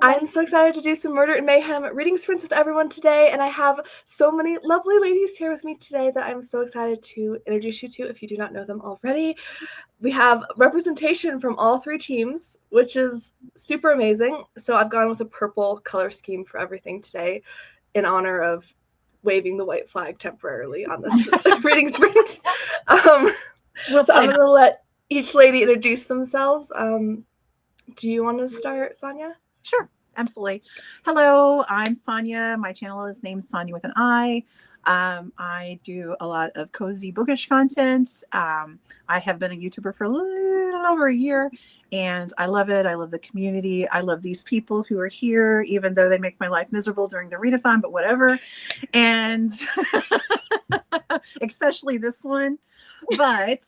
I'm so excited to do some Murder and Mayhem reading sprints with everyone today, and I have so many lovely ladies here with me today that I'm so excited to introduce you to if you do not know them already. We have representation from all three teams, which is super amazing. So I've gone with a purple color scheme for everything today in honor of waving the white flag temporarily on this reading sprint. So I'm going to let each lady introduce themselves. Do you want to start, Sonia? Sure, absolutely. Hello, I'm Sonia. My channel is named Sonia with an I. I do a lot of cozy bookish content. I have been a YouTuber for a little over a year, and I love it. I love the community. I love these people who are here, even though they make my life miserable during the readathon, but whatever. And especially this one. But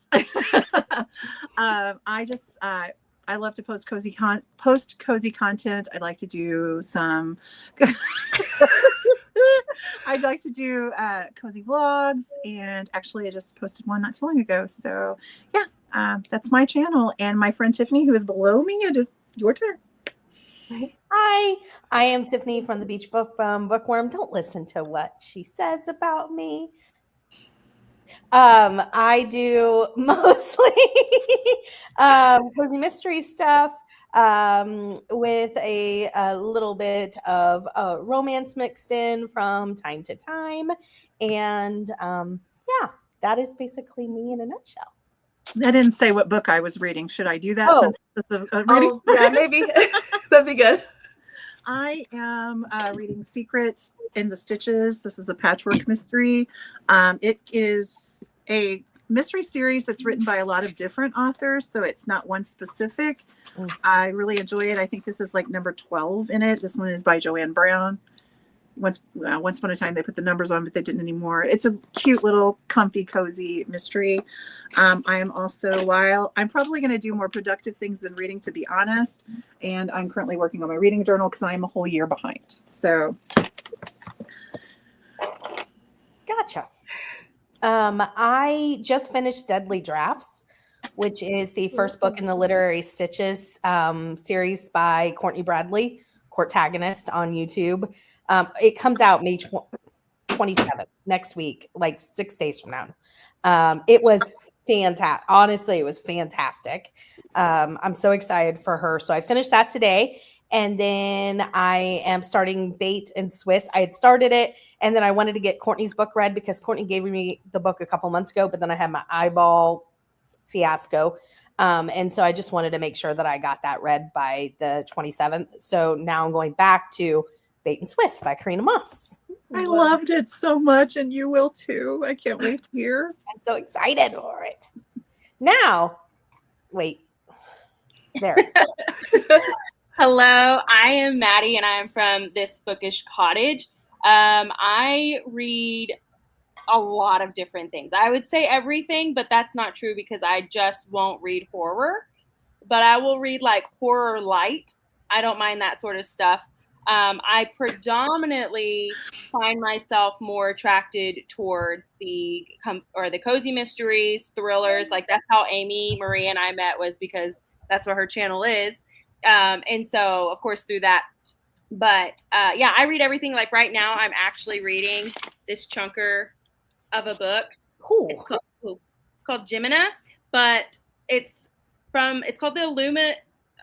I love to post cozy content. I like to do some. I'd like to do cozy vlogs, and actually, I just posted one not too long ago. So, yeah, that's my channel. And my friend Tiffany, who is below me, it is your turn. Hi, I am Tiffany from the Beach Bookworm. Don't listen to what she says about me. I do mostly cozy mystery stuff with a little bit of romance mixed in from time to time. And yeah, that is basically me in a nutshell. I didn't say what book I was reading. Should I do that? Oh, since this is a reading? Yeah, maybe. That'd be good. I am reading Secret in the Stitches. This is a patchwork mystery. It is a mystery series that's written by a lot of different authors, so it's not one specific. I really enjoy it. I think this is like number 12 in it. This one is by Joanne Brown. Once upon a time they put the numbers on, but they didn't anymore. It's a cute little comfy cozy mystery. I am also, while I'm probably going to do more productive things than reading, to be honest, and I'm currently working on my reading journal because I am a whole year behind. So gotcha. I just finished Deadly Drafts, which is the first book in the Literary Stitches series by Courtney Bradley, Courtagonist on YouTube. It comes out May 27th, next week, like 6 days from now. It was fantastic. Honestly, it was fantastic. I'm so excited for her. So I finished that today. And then I am starting Bait and Swiss. I had started it, and then I wanted to get Courtney's book read because Courtney gave me the book a couple months ago, but then I had my eyeball fiasco. And so I just wanted to make sure that I got that read by the 27th. So now I'm going back to Bait and Swiss by Karina Moss. I loved it so much, and you will too. I can't wait to hear. I'm so excited for it. Now, wait. There. Hello, I am Maddie, and I am from This Bookish Cottage. I read a lot of different things. I would say everything, but that's not true because I just won't read horror. But I will read like horror light. I don't mind that sort of stuff. I predominantly find myself more attracted towards the cozy mysteries, thrillers. Like that's how Amy Marie and I met, was because that's what her channel is. And so, of course, through that. But yeah, I read everything. Like right now, I'm actually reading this chunker of a book. Cool. It's called Jimina, but it's called the Illumine.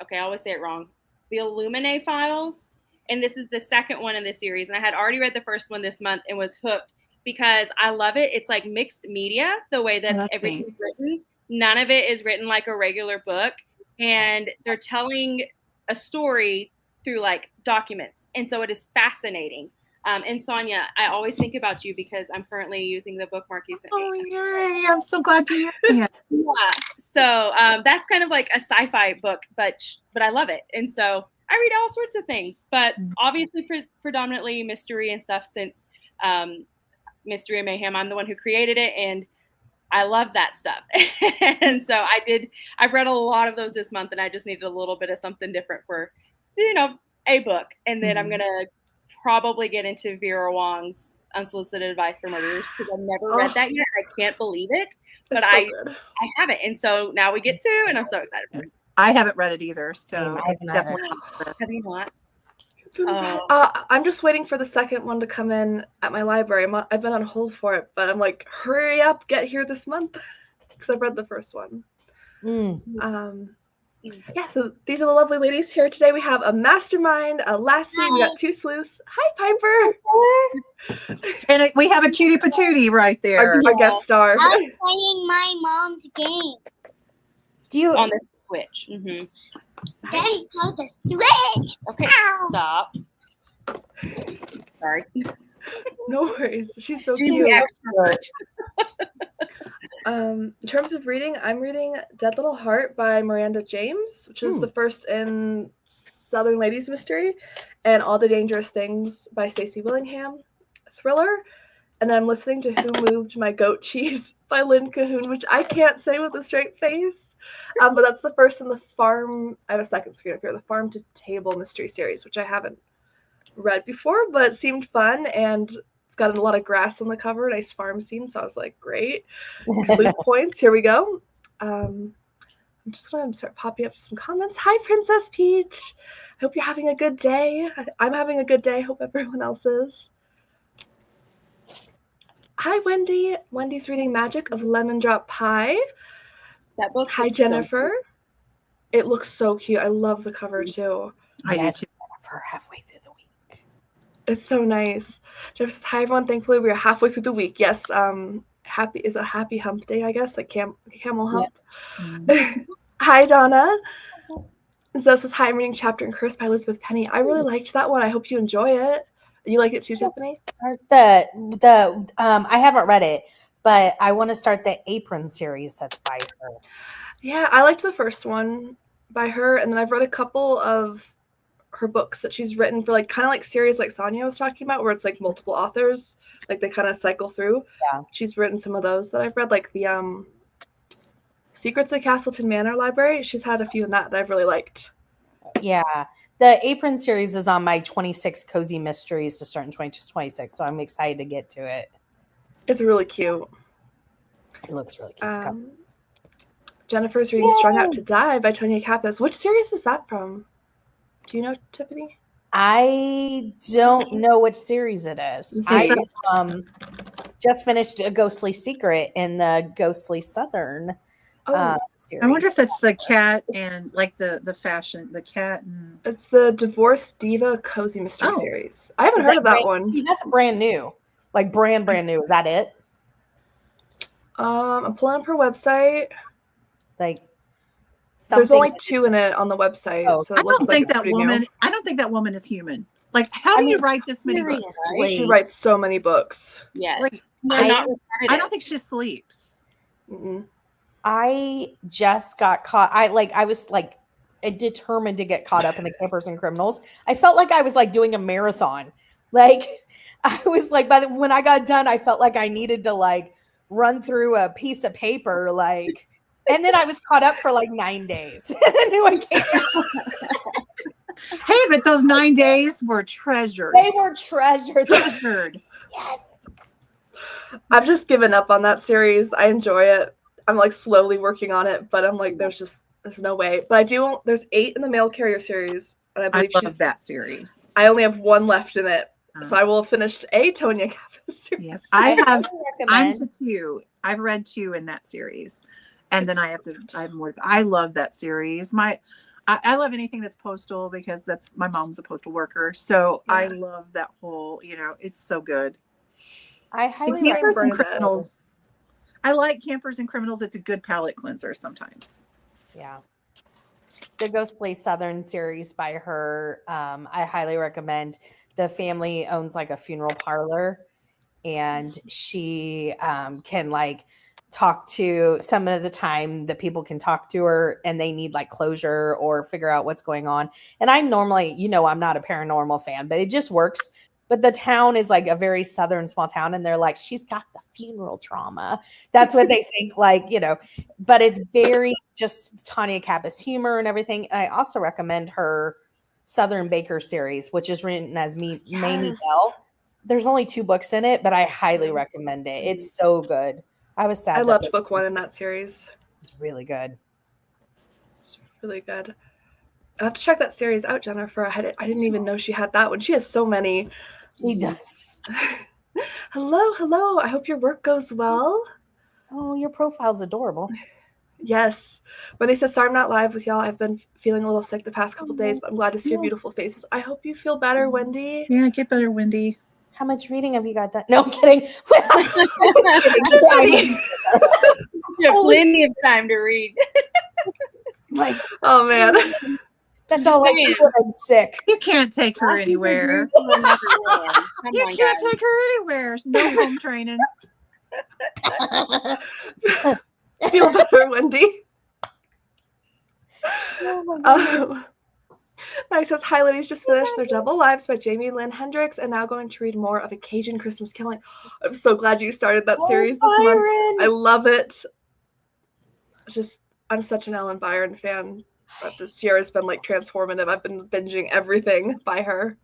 Okay, I always say it wrong. The Illuminae Files. And this is the second one in the series. And I had already read the first one this month and was hooked because I love it. It's like mixed media, the way that everything's written. None of it is written like a regular book. And they're telling a story through like documents. And so it is fascinating. And Sonia, I always think about you because I'm currently using the bookmark you sent me. Oh, yay. I'm so glad you're using it. Yeah. So that's kind of like a sci-fi book, but I love it. And so I read all sorts of things, but obviously predominantly mystery and stuff, since Mystery and Mayhem, I'm the one who created it, and I love that stuff. And so I've read a lot of those this month, and I just needed a little bit of something different for, a book. And then I'm going to probably get into Vera Wong's Unsolicited Advice for Murderers because I've never read that yet. I can't believe it, but I haven't. And so now we get to, and I'm so excited for it. I haven't read it either, so I've definitely. Have you not? I'm just waiting for the second one to come in at my library. I've been on hold for it, but I'm like, hurry up, get here this month, because I've read the first one. Yeah, so these are the lovely ladies here today. We have a mastermind, a lassie. Hi. We got two sleuths. Hi, Piper. And we have a cutie patootie right there. Our guest star. I'm playing my mom's game. Do you on the Switch? Mm-hmm. Daddy close the Switch. Okay, stop. Sorry. No worries. She's so cute. In terms of reading, I'm reading Dead Little Heart by Miranda James, which is the first in Southern Ladies Mystery, and All the Dangerous Things by Stacey Willingham, thriller. And I'm listening to Who Moved My Goat Cheese by Lynn Cahoon, which I can't say with a straight face. But that's the first in the Farm. I have a second screen up here, the Farm to Table mystery series, which I haven't read before, but it seemed fun, and it's got a lot of grass on the cover, nice farm scene. So I was like, great. Sleuth points. Here we go. I'm just going to start popping up some comments. Hi, Princess Peach. I hope you're having a good day. I'm having a good day. Hope everyone else is. Hi, Wendy. Wendy's reading Magic of Lemon Drop Pie. That book. Hi, Jennifer. So it looks so cute. I love the cover too. I do too. Jennifer, halfway through the week. It's so nice. Jennifer says, hi, everyone. Thankfully, we are halfway through the week. Yes. Happy is a happy hump day, I guess, like camel hump. Yeah. Hi, Donna. And Zoe says, hi, I'm reading Chapter and Curse by Elizabeth Penny. I really liked that one. I hope you enjoy it. You like it too, Tiffany? I haven't read it, but I want to start the Apron series that's by her. Yeah, I liked the first one by her, and then I've read a couple of her books that she's written for, like, kind of like series like Sonia was talking about, where it's like multiple authors, like they kind of cycle through. Yeah. She's written some of those that I've read, like the Secrets of Castleton Manor Library. She's had a few in that I've really liked. Yeah. The Apron series is on my 26 cozy mysteries to start in 2026, so I'm excited to get to it. It's really cute. It looks really cute. Jennifer's reading Strung Out to Die by Tonya Kappas. Which series is that from? Do you know, Tiffany? I don't know which series it is. I just finished A Ghostly Secret in the Ghostly Southern series. I wonder if that's the cat and like the fashion, the cat. And... It's the Divorced Diva Cozy Mystery series. I haven't heard of that one. That's brand new. Like brand new. Is that it? I'm pulling up her website. Like there's only 2 in it on the website. Oh, so I don't think that woman. New. I don't think that woman is human. Like, how do you write this many books? Right? She writes so many books. Yes. Like, I don't think she sleeps. Mm-mm. I just got caught. I was determined to get caught up in the Campers and Criminals. I felt like I was like doing a marathon. Like I was like, when I got done, I felt like I needed to like run through a piece of paper, like. And then I was caught up for like 9 days. I knew I came. Hey, but those 9 days were treasured. They were treasured. Yes. I've just given up on that series. I enjoy it. I'm like slowly working on it, but I'm like, there's no way. But there's 8 in the Mail Carrier series. And I believe I love that series. I only have 1 left in it. So I will have finished a Tonya Kappas series. Yes, I'm to 2. I've read 2 in that series. And then I have more. I love that series. I love anything that's postal because my mom's a postal worker. So yeah. I love that whole, it's so good. I highly Campers and Criminals. I like Campers and Criminals. It's a good palate cleanser sometimes. Yeah. The Ghostly Southern series by her, I highly recommend. The family owns like a funeral parlor, and she can like talk to some of the time the people can talk to her and they need like closure or figure out what's going on. And I normally, I'm not a paranormal fan, but it just works. But the town is like a very Southern small town. And they're like, she's got the funeral trauma. That's what they think, but it's very just Tonya Kappas humor and everything. And I also recommend her Southern Baker series, which is written as Mamie Bell. There's only 2 books in it, but I highly recommend it. It's so good. I was sad. I loved book 1 in that series. It's really good. It's really good. I have to check that series out, Jennifer. I didn't even know she had that one. She has so many. He does. Hello. I hope your work goes well. Oh, your profile's adorable. Yes. Wendy says, sorry I'm not live with y'all. I've been feeling a little sick the past couple days, but I'm glad to see your beautiful faces. I hope you feel better, Wendy. Yeah, get better, Wendy. How much reading have you got done? No, I'm kidding. You have plenty of time to read. Like, Oh, man. that's all I do when I'm sick. You can't take her anywhere. You can't take her anywhere. No home training. Feel better, Wendy. Mike says, hi, ladies, just finished their double lives by Jamie Lynn Hendricks and now going to read more of A Cajun Christmas Killing. I'm so glad you started that series this month. I love it. I'm such an Ellen Byron fan, but this year has been like transformative. I've been binging everything by her.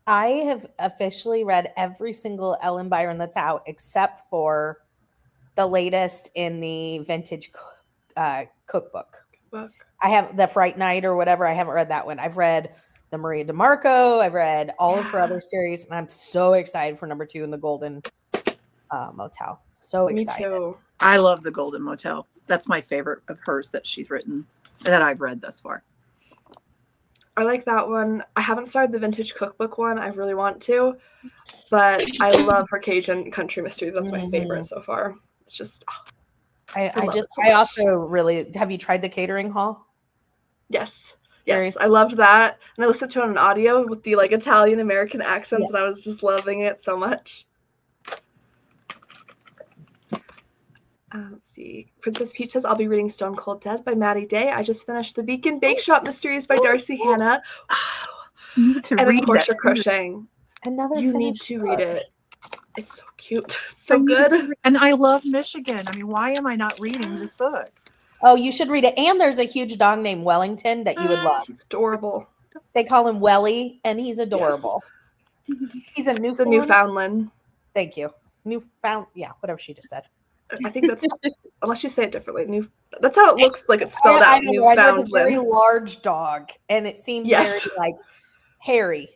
I have officially read every single Ellen Byron that's out except for the latest in the vintage cookbook. I have the Fright Night or whatever. I haven't read that one. I've read the Maria DeMarco. I've read all of her other series, and I'm so excited for number 2 in the Golden Motel. So excited. Me too. I love the Golden Motel. That's my favorite of hers that she's written, that I've read thus far. I like that one. I haven't started the vintage cookbook one. I really want to, but I love her Cajun country mysteries. That's my favorite so far. It's just, I also really, have you tried the catering hall? Yes. Seriously? Yes, I loved that. And I listened to it on audio with the like Italian American accents, and I was just loving it so much. Let's see. Princess Peach says, I'll be reading Stone Cold Dead by Maddie Day. I just finished The Beacon Bake Shop Mysteries by Darcy Hannah. You need to and read of course, that. you're crocheting. You need to read it. It's so cute. It's so good. And I love Michigan. I mean, why am I not reading this book? Oh, you should read it. And there's a huge dog named Wellington that you would love. He's adorable. They call him Welly, and he's adorable. Yes. He's a Newfoundland. Thank you. Yeah, whatever she just said. I think that's, unless you say it differently, that's how it looks like it's spelled out. I know it's a very large dog, and it seems very like hairy.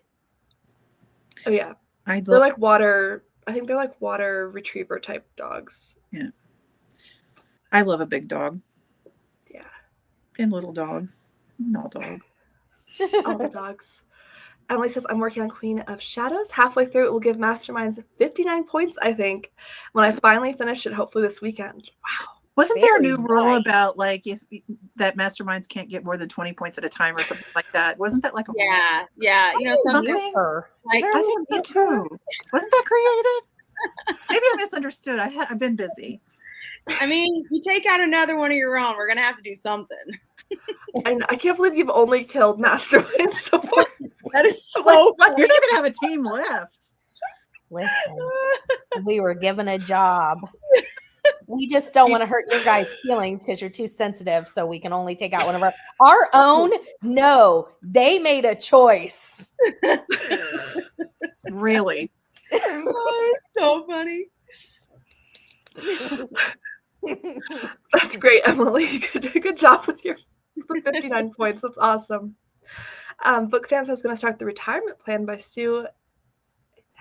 Oh yeah, they're like water. I think they're like water retriever type dogs. Yeah, I love a big dog. Yeah, and little dogs, and all dogs. All the dogs. Emily says, I'm working on Queen of Shadows. Halfway through, it will give Masterminds 59 points, I think. When I finally finish it, hopefully this weekend. Wow. Wasn't there a new rule about like if that Masterminds can't get more than 20 points at a time or something like that? Wasn't that like a yeah. You know, something like I think that too. Wasn't that created? Maybe I misunderstood. I've been busy. I mean, you take out another one of your own, we're gonna have to do something. I can't believe you've only killed Masterminds so far. That is so funny. You're not gonna have a team left. Listen, we were given a job. We just don't want to hurt your guys' feelings because you're too sensitive, so we can only take out one of our own. No, they made a choice. Really? Oh, it's so funny. That's great, Emily. Good job with your 59 points. That's awesome. Book Fan says going to start The Retirement Plan by Sue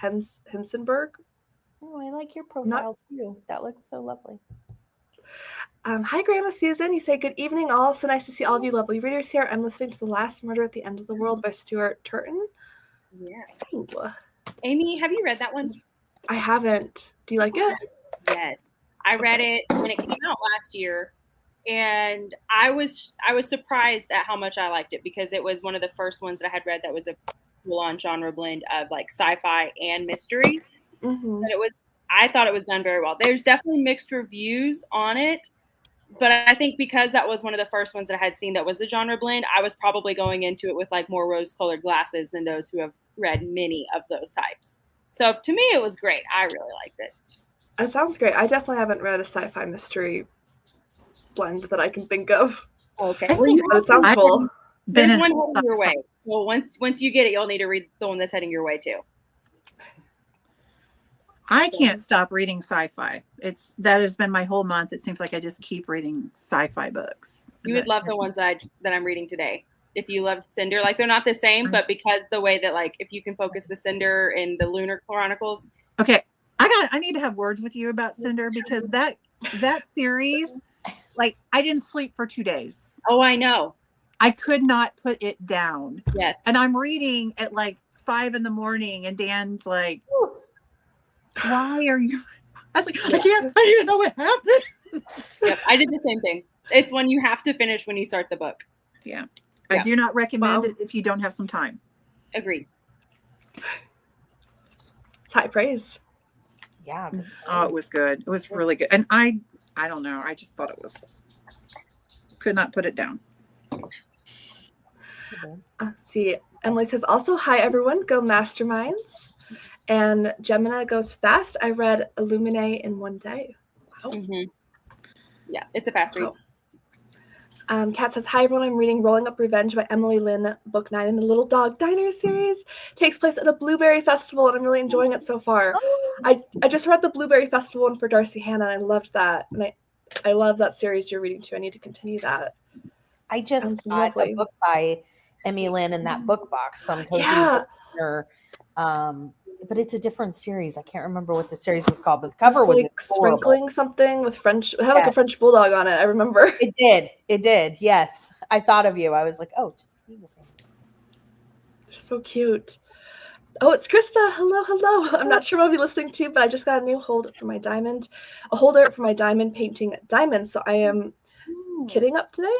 Hensenberg. Oh, I like your profile too. That looks so lovely. Hi, Grandma Susan. You say, good evening, all. So nice to see all of you lovely readers here. I'm listening to The Last Murder at the End of the World by Stuart Turton. Yeah. Ooh. Amy, have you read that one? I haven't. Do you like it? Yes. I read it when it came out last year, and I was surprised at how much I liked it because it was one of the first ones that I had read that was a full-on genre blend of like sci-fi and mystery. Mm-hmm. But I thought it was done very well. There's definitely mixed reviews on it, but I think because that was one of the first ones that I had seen that was a genre blend, I was probably going into it with like more rose-colored glasses than those who have read many of those types. So to me, it was great. I really liked it. It sounds great. I definitely haven't read a sci-fi mystery blend that I can think of. Okay. But it sounds cool. There's one heading your way. So once you get it, you'll need to read the one that's heading your way too. I can't stop reading sci-fi. That has been my whole month. It seems like I just keep reading sci-fi books. You would love the ones that I'm reading today. if you loved Cinder. Like they're not the same, but because the way that like if you can focus with Cinder in the Lunar Chronicles. Okay, I need to have words with you about Cinder because that series, like I didn't sleep for 2 days. Oh, I know. I could not put it down. Yes. And I'm reading at like 5 a.m, and Dan's like, why are you? I was like, I didn't know what happened. Yep, I did the same thing. It's when you have to finish when you start the book. Yeah. I do not recommend it if you don't have some time. Agreed. It's high praise. Yeah. Oh, it was good. It was really good. And I don't know. I just thought it was, could not put it down. Let's see. Emily says also, hi everyone, go Masterminds. And Gemina goes fast. I read Illumine in 1 day. Wow. Mm-hmm. Yeah, it's a fast read. Kat says, hi everyone, I'm reading Rolling Up Revenge by Emily Lynn, book 9 in the Little Dog Diner series. Takes place at a blueberry festival and I'm really enjoying it so far. I just read the Blueberry Festival one for Darcy Hannah and I loved that. And I love that series you're reading too. I need to continue that. I just got a book by Emily Lynn in that book box. So I'm cozy her. But it's a different series. I can't remember what the series was called, but the cover was like sprinkling something with French. It had like a French bulldog on it. I remember. It did. It did. Yes. I thought of you. I was like, oh, so cute. Oh, it's Krista. Hello, hello. I'm not sure what I'll be listening to, but I just got a new holder for my diamond painting diamond. So I am kidding up today.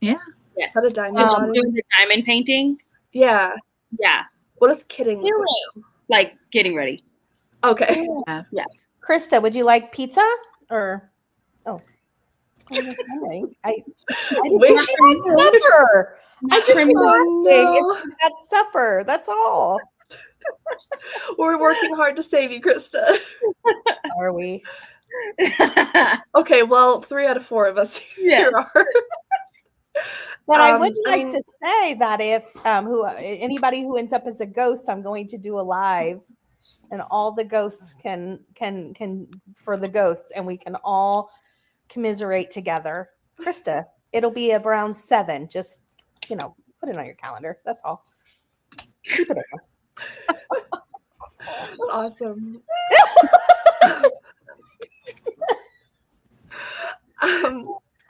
Yeah. Yes. Is that a diamond? Doing the diamond painting. Yeah. Yeah. What is kidding? Do it. Like getting ready. Okay. Yeah. Krista, would you like pizza or? Oh. I Wait, she had supper. I just had supper. That's all. We're working hard to save you, Krista. Are we? Okay, well, 3 out of 4 of us here are. But I would like to say that if anybody who ends up as a ghost, I'm going to do a live, and all the ghosts can for the ghosts, and we can all commiserate together. Krista, it'll be around 7. Just put it on your calendar. That's all. Just keep it in. That's awesome.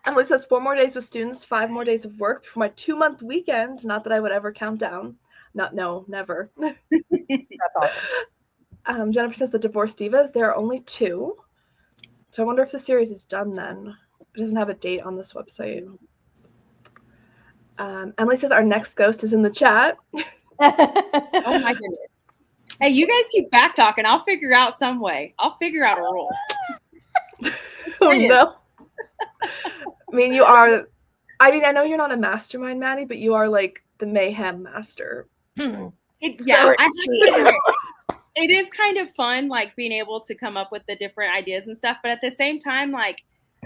Emily says 4 more days with students, 5 more days of work for my 2-month weekend. Not that I would ever count down. No, never. That's awesome. Jennifer says the Divorce Divas, there are only 2. So I wonder if the series is done then. It doesn't have a date on this website. Emily says our next ghost is in the chat. Oh my goodness. Hey, you guys keep back talking. I'll figure out some way. I'll figure out a rule. Oh no. I mean, you are. I mean, I know you're not a mastermind, Maddie, but you are like the MAYhem master. It is kind of fun, like being able to come up with the different ideas and stuff. But at the same time, like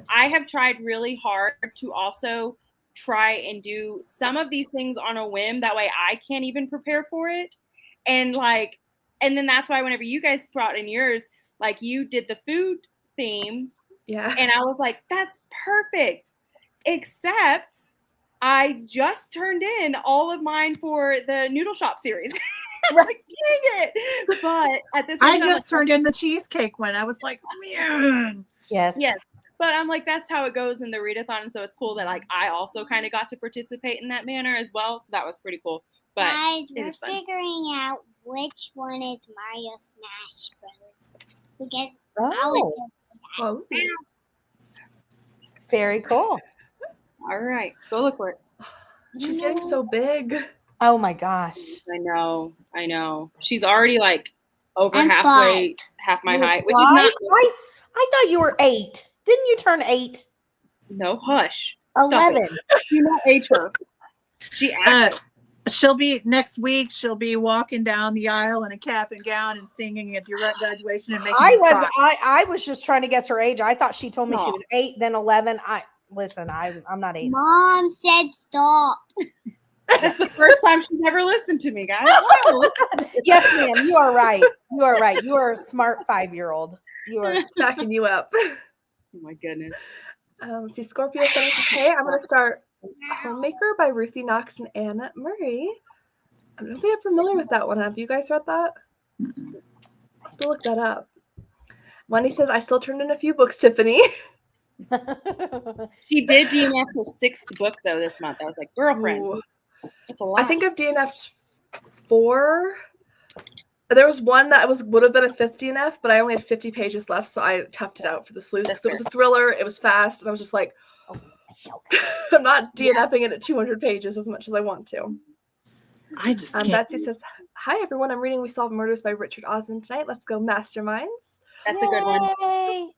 I have tried really hard to also try and do some of these things on a whim. That way, I can't even prepare for it, and then that's why whenever you guys brought in yours, like you did the food theme. Yeah. And I was like, that's perfect. Except I just turned in all of mine for the Noodle Shop series. Right. Like, dang it. But at the same time, I just turned in the cheesecake one. I was like, man. Yes. But I'm like, that's how it goes in the readathon. And so it's cool that like I also kind of got to participate in that manner as well. So that was pretty cool. But guys, we're figuring out which one is Mario Smash Bros. Because Oh. Very cool. All right. Go look for it. She's getting so big. Oh my gosh. I know. She's already like over I'm half my height, which is not. I thought you were 8. Didn't you turn 8? No, hush. 11. Do not age her. She She'll be next week. She'll be walking down the aisle in a cap and gown and singing at your graduation and making. I was just trying to guess her age. I thought she told me she was 8, then 11. I'm not 8. Mom said stop. That's the first time she's ever listened to me, guys. Yes, ma'am. You are right. You are right. You are a smart 5-year-old. You are backing you up. Oh my goodness. Let's see, Scorpio says, hey, I'm going to start Homemaker by Ruthie Knox and Anna Murray. I don't think I'm familiar with that one. Have you guys read that? I'll have to look that up. Wendy says, I still turned in a few books, Tiffany. She did DNF her 6th book though this month. I was like, girlfriend, Ooh. that's a lot. I think I've DNF'd 4. There was one that would have been a 5th DNF, but I only had 50 pages left, so I toughed it out for the sleuth because it was a thriller. It was fast, and I was just like, I'm not DNFing it at 200 pages as much as I want to. I just can't. Betsy says, hi, everyone. I'm reading We Solve Murders by Richard Osman tonight. Let's go, Masterminds. That's a good one. Yay!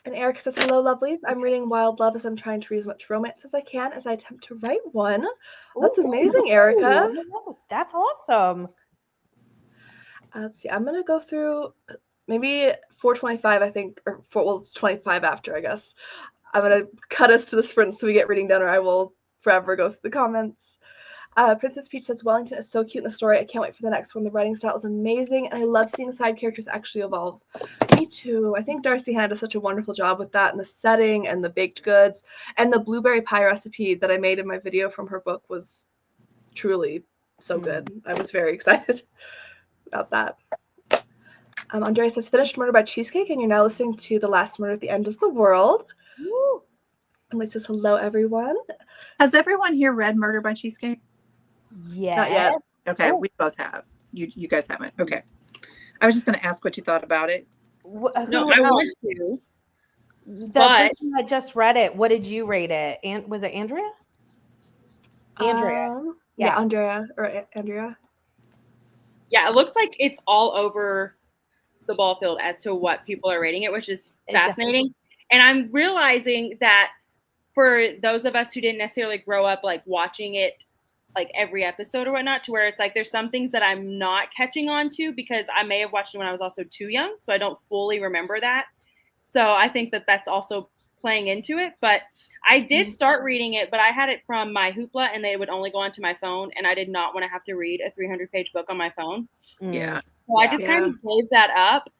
And Eric says, hello, lovelies. I'm reading Wild Love as I'm trying to read as much romance as I can as I attempt to write one. That's amazing, Erica. That's awesome. Let's see. I'm going to go through maybe 425, I think, or it's 25 after, I guess. I'm going to cut us to the sprint so we get reading done, or I will forever go through the comments. Princess Peach says, Wellington is so cute in the story. I can't wait for the next one. The writing style is amazing, and I love seeing side characters actually evolve. Me too. I think Darcy Hannah does such a wonderful job with that, and the setting and the baked goods. And the blueberry pie recipe that I made in my video from her book was truly so good. I was very excited about that. Andrea says, finished Murder by Cheesecake, and you're now listening to The Last Murder at the End of the World. Woo. Emily says, hello, everyone. Has everyone here read Murder by Cheesecake? Yes. Not yet. Okay, we both have. You guys haven't. Okay. I was just going to ask what you thought about it. No, I want to. The person that just read it, what did you rate it? And was it Andrea? Andrea. Yeah, Andrea or Andrea. Yeah, it looks like it's all over the ball field as to what people are rating it, which is fascinating. And I'm realizing that for those of us who didn't necessarily grow up like watching it like every episode or whatnot, to where it's like there's some things that I'm not catching on to because I may have watched it when I was also too young, so I don't fully remember that. So I think that that's also playing into it. But I did start reading it, but I had it from my Hoopla, and they would only go onto my phone, and I did not want to have to read a 300-page book on my phone. Yeah. So I just kind of gave that up.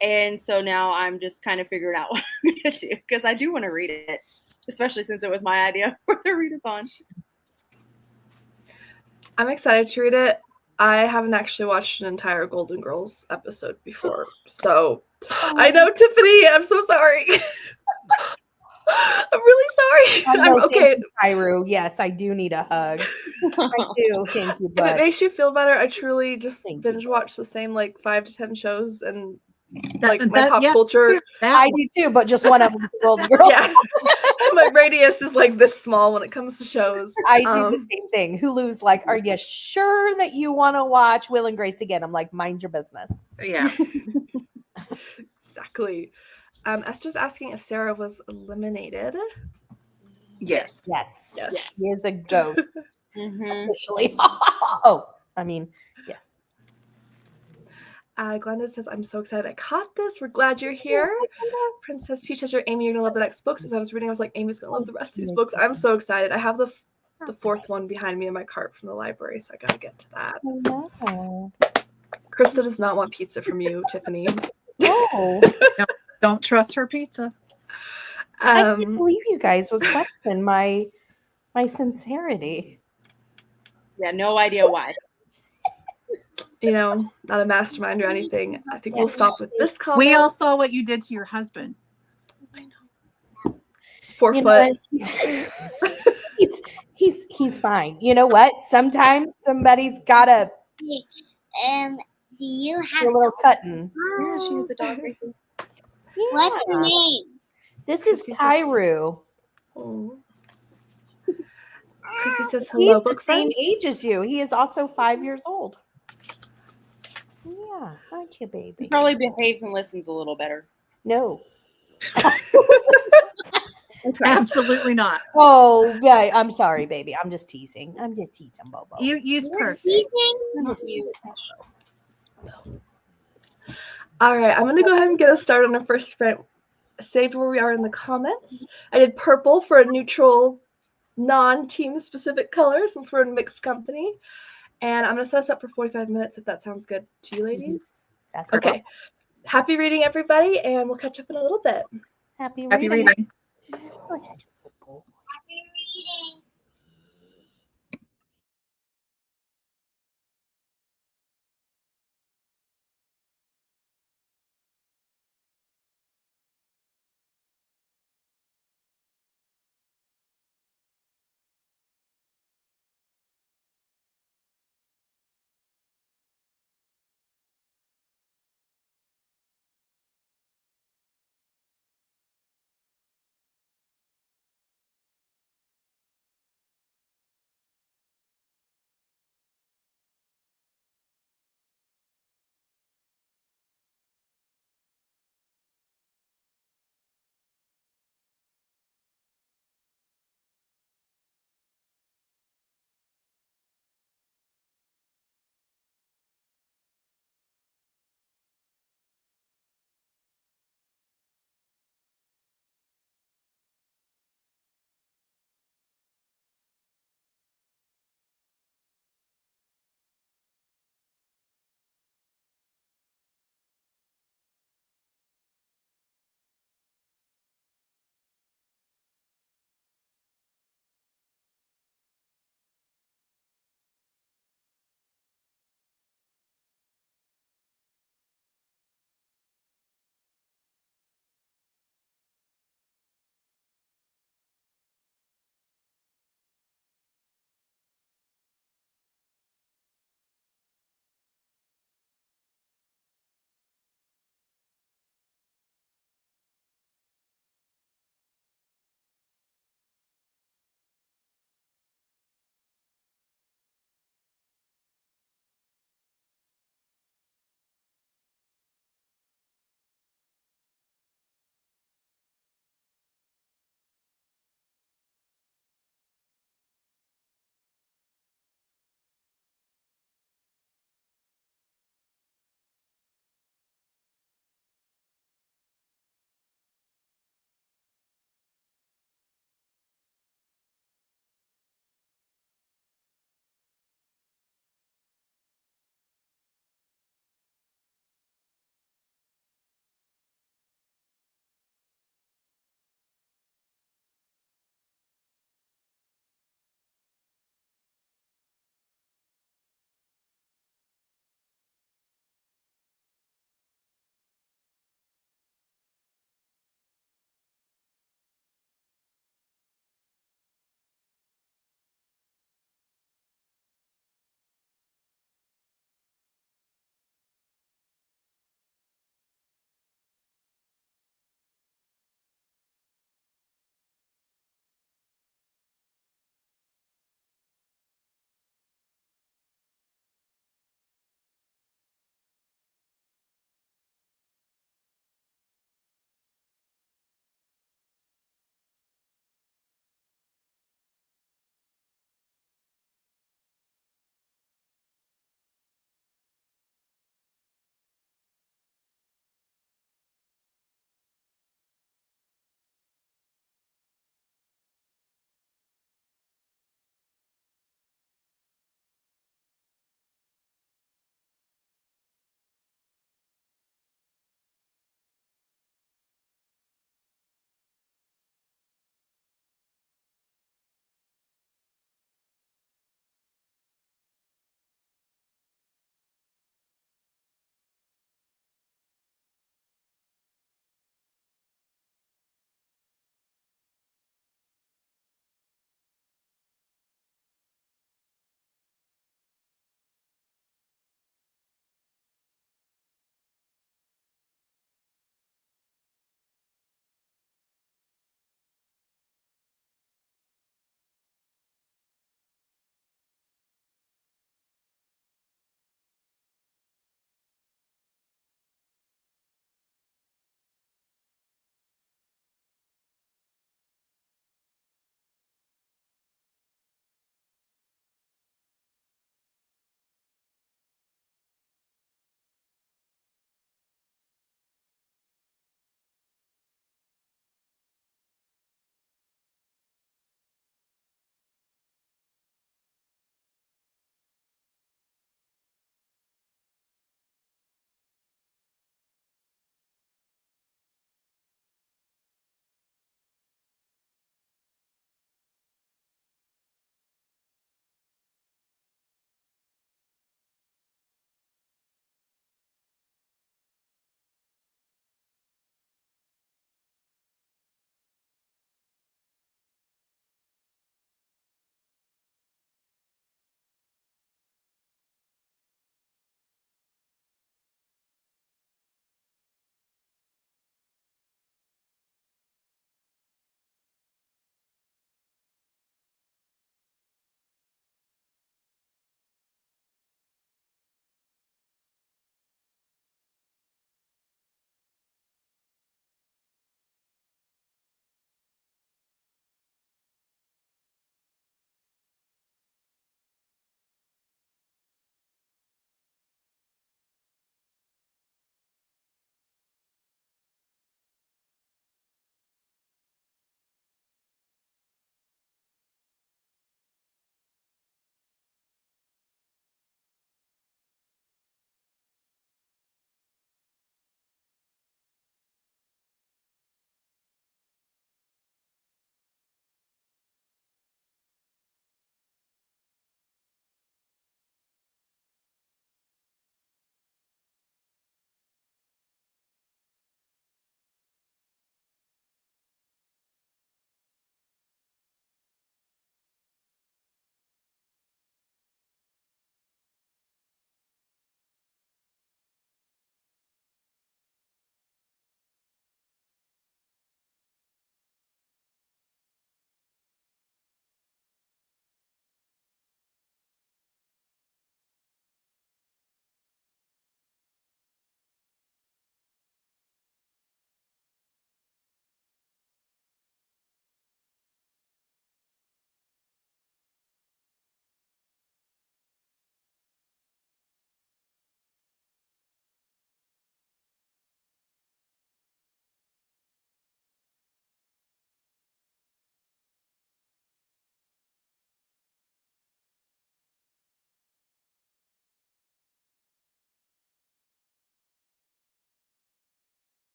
And so now I'm just kind of figuring out what I'm going to do because I do want to read it, especially since it was my idea for the readathon. I'm excited to read it. I haven't actually watched an entire Golden Girls episode before, so I know, Tiffany. I'm so sorry. I'm really sorry. I'm okay. Iru, yes, I do need a hug. I do. Thank you. If it makes you feel better, I truly just binge watch the same like 5 to 10 shows and my pop culture. I do too, but just one of them is Golden Girls. Yeah. My radius is like this small when it comes to shows. I do the same thing. Hulu's like, are you sure that you want to watch Will and Grace again? I'm like, mind your business. Yeah. Exactly. Esther's asking if Sarah was eliminated. Yes. Yes. He is a ghost. Officially. Yes. Glenda says, I'm so excited I caught this. We're glad you're here. Princess Peach says, Amy, you're going to love the next books. As I was reading, I was like, Amy's going to love the rest of these books. I'm so excited. I have the 4th one behind me in my cart from the library, so I got to get to that. Oh. Krista does not want pizza from you, Tiffany. Oh. No, don't trust her pizza. I can't believe you guys would question my sincerity. Yeah, no idea why. You know, not a mastermind or anything. I think we'll stop with this comment. We all saw what you did to your husband. I know. He's 4 foot. He's fine. You know what? Sometimes somebody's gotta do you have do a little cutting. Yeah, she has a dog right there. Yeah. What's her name? This is Kairu. Oh. Chrissy says hello. He's the same age as you. He is also 5 years old. Yeah, aren't you, baby? He probably behaves and listens a little better. No. Absolutely not. Oh, yeah. I'm sorry, baby. I'm just teasing. Bobo. You use perfect. All right, I'm going to go ahead and get us started on our first sprint. Saved where we are in the comments. I did purple for a neutral, non-team specific color since we're in mixed company. And I'm going to set us up for 45 minutes if that sounds good to you ladies. That's okay. Happy reading, everybody, and we'll catch up in a little bit. Happy reading.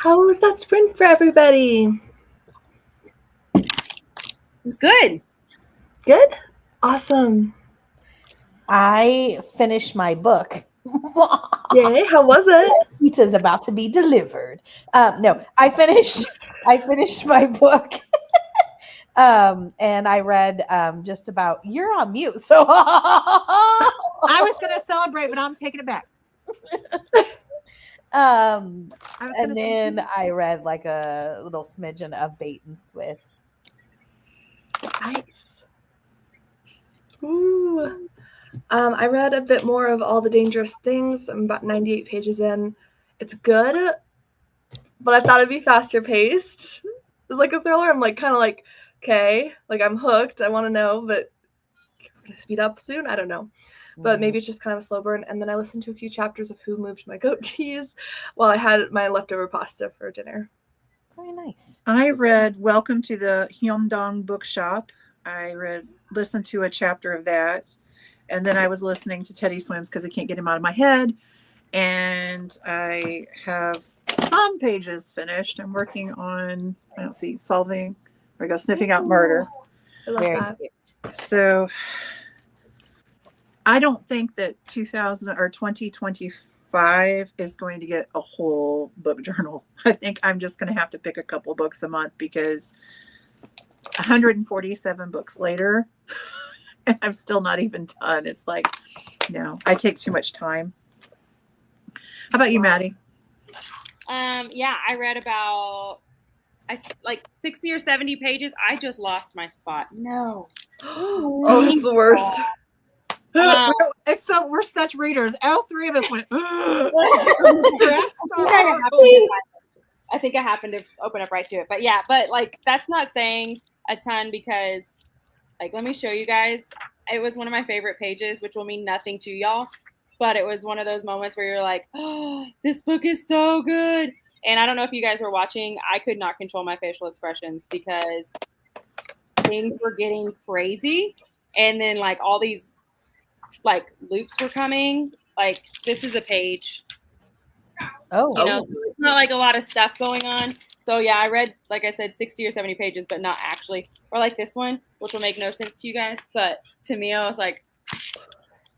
How was that sprint for everybody? It was good. Good? Awesome. I finished my book. Yay, how was it? Pizza's about to be delivered. No, I finished my book. And I read just about, you're on mute. So I was going to celebrate, but I'm taking it back. And then I read like a little smidgen of Bait and Swiss. Nice. Ooh. I read a bit more of All the Dangerous Things. I'm about 98 pages in. It's good, but I thought it'd be faster paced. It's like a thriller. I'm like kind of like, okay, like I'm hooked. I want to know, but gonna speed up soon. I don't know, but maybe it's just kind of a slow burn. And then I listened to a few chapters of Who Moved My Goat Cheese while I had my leftover pasta for dinner. Very nice. I read Welcome to the Hyundong Bookshop. I listened to a chapter of that. And then I was listening to Teddy Swims because I can't get him out of my head. And I have some pages finished. I'm working on, I don't see, solving, there we go, sniffing out murder. I love Very that. good. So I don't think that 2025 is going to get a whole book journal. I think I'm just going to have to pick a couple books a month because 147 books later, and I'm still not even done. It's like, no, I take too much time. How about you, Maddie? Yeah, I read about like 60 or 70 pages. I just lost my spot. No. Oh, it's the worst. Except we're such readers. All three of us went. I think I happened to open up right to it. But yeah, but like that's not saying a ton because like let me show you guys. It was one of my favorite pages, which will mean nothing to y'all. But it was one of those moments where you're like, oh, this book is so good. And I don't know if you guys were watching. I could not control my facial expressions because things were getting crazy. And then like all these like loops were coming. Like this is a page. Oh, You know, so it's not like a lot of stuff going on. So yeah, I read, like I said, 60 or 70 pages, but not actually. Or like this one, which will make no sense to you guys. But to me, I was like,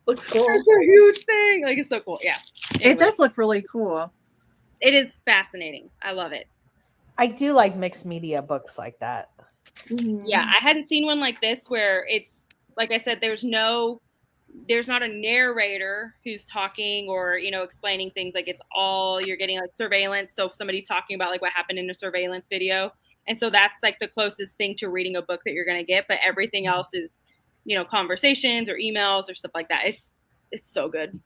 Looks cool. it's a huge thing. Like it's so cool. Yeah. Anyway, It does look really cool. It is fascinating. I love it. I do like mixed media books like that. Yeah, I hadn't seen one like this where it's like I said, there's not a narrator who's talking or explaining things. Like it's all you're getting like surveillance. So somebody talking about like what happened in a surveillance video, and so that's like the closest thing to reading a book that you're gonna get. But everything else is conversations or emails or stuff like that. It's so good.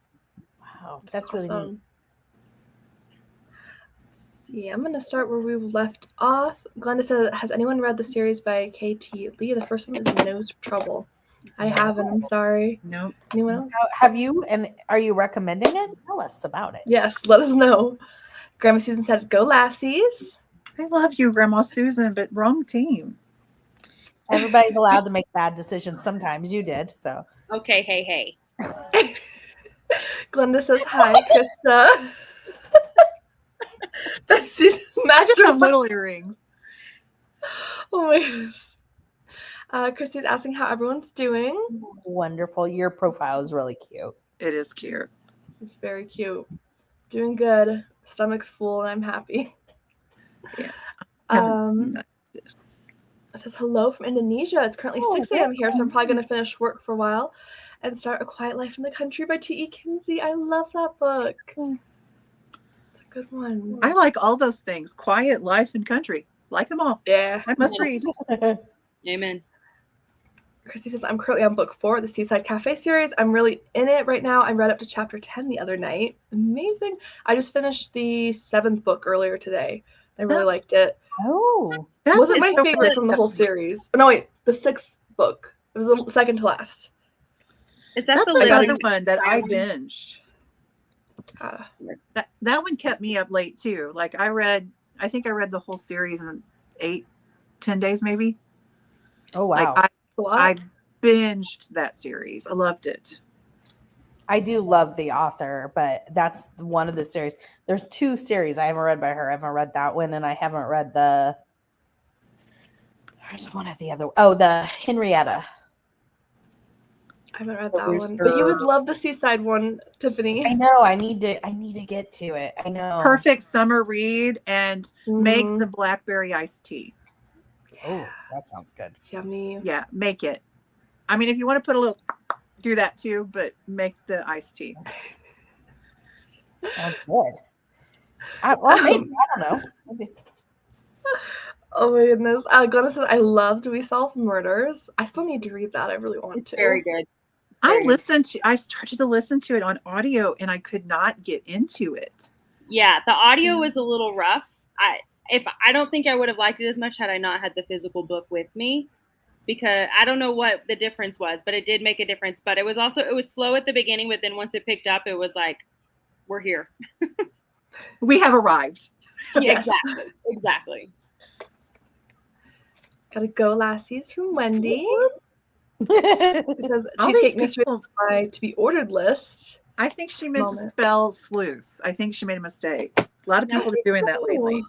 Wow, that's really neat. See, I'm going to start where we left off. Glenda said, has anyone read the series by K.T. Lee? The first one is No Trouble. I haven't. I'm sorry. Nope. Anyone else? Have you, and are you recommending it? Tell us about it. Yes, let us know. Grandma Susan says, go Lassies. I love you, Grandma Susan, but wrong team. Everybody's allowed to make bad decisions. Sometimes you did. So Okay, hey. Glenda says, hi, Krista. Betsy's I just have master. little earrings. Oh my goodness. Christy's asking how everyone's doing. wonderful. Your profile is really cute. It is cute. It's very cute. Doing good. Stomach's full and I'm happy. Yeah. It says hello from Indonesia. It's currently 6 a.m. here, so I'm probably going to finish work for a while and start A Quiet Life in the Country by T.E. Kinsey. I love that book. It's a good one. I like all those things. Quiet, life, and country. Like them all. Yeah. I must read. Amen. Christy says, I'm currently on book 4 of the Seaside Cafe series. I'm really in it right now. I read up to chapter 10 the other night. Amazing. I just finished the 7th book earlier today. I really liked it. Oh, It wasn't my favorite from the whole series. Oh, no, wait. The 6th book. It was the second to last. Is that That's the the lady? other one that I binged. That one kept me up late too. Like I think I read the whole series in 8-10 days maybe. oh wow. Like I binged that series. I loved it. I do love the author, but that's one of the series. There's 2 series I haven't read by her. I haven't read that one, and I haven't read there's one of the other. Oh, the Henrietta. I haven't read The that one, Rooster. but you would love the Seaside one, Tiffany. I know. I need to get to it. I know. Perfect summer read, and make Mhm. the blackberry iced tea. Oh, that sounds good. Yummy. Yeah, make it. I mean, if you want to put a little, do that too, but make the iced tea. Sounds good. Well, maybe. I don't know. Maybe. Oh my goodness. Glenna said, I loved We Solve Murders. I still need to read that. I really want It's to. very good. I started to listen to it on audio, and I could not get into it. Yeah, the audio was a little rough. I don't think I would have liked it as much had I not had the physical book with me, because I don't know what the difference was, but it did make a difference. But it was slow at the beginning, but then once it picked up, it was like, we're here. We have arrived. Yeah, exactly. Gotta go, lassies, from Wendy. It It says All Cheesecake these Mystery people- my to be ordered list. I think she meant to Moment. spell sleuths. I think she made a mistake. A lot of people are doing that lately.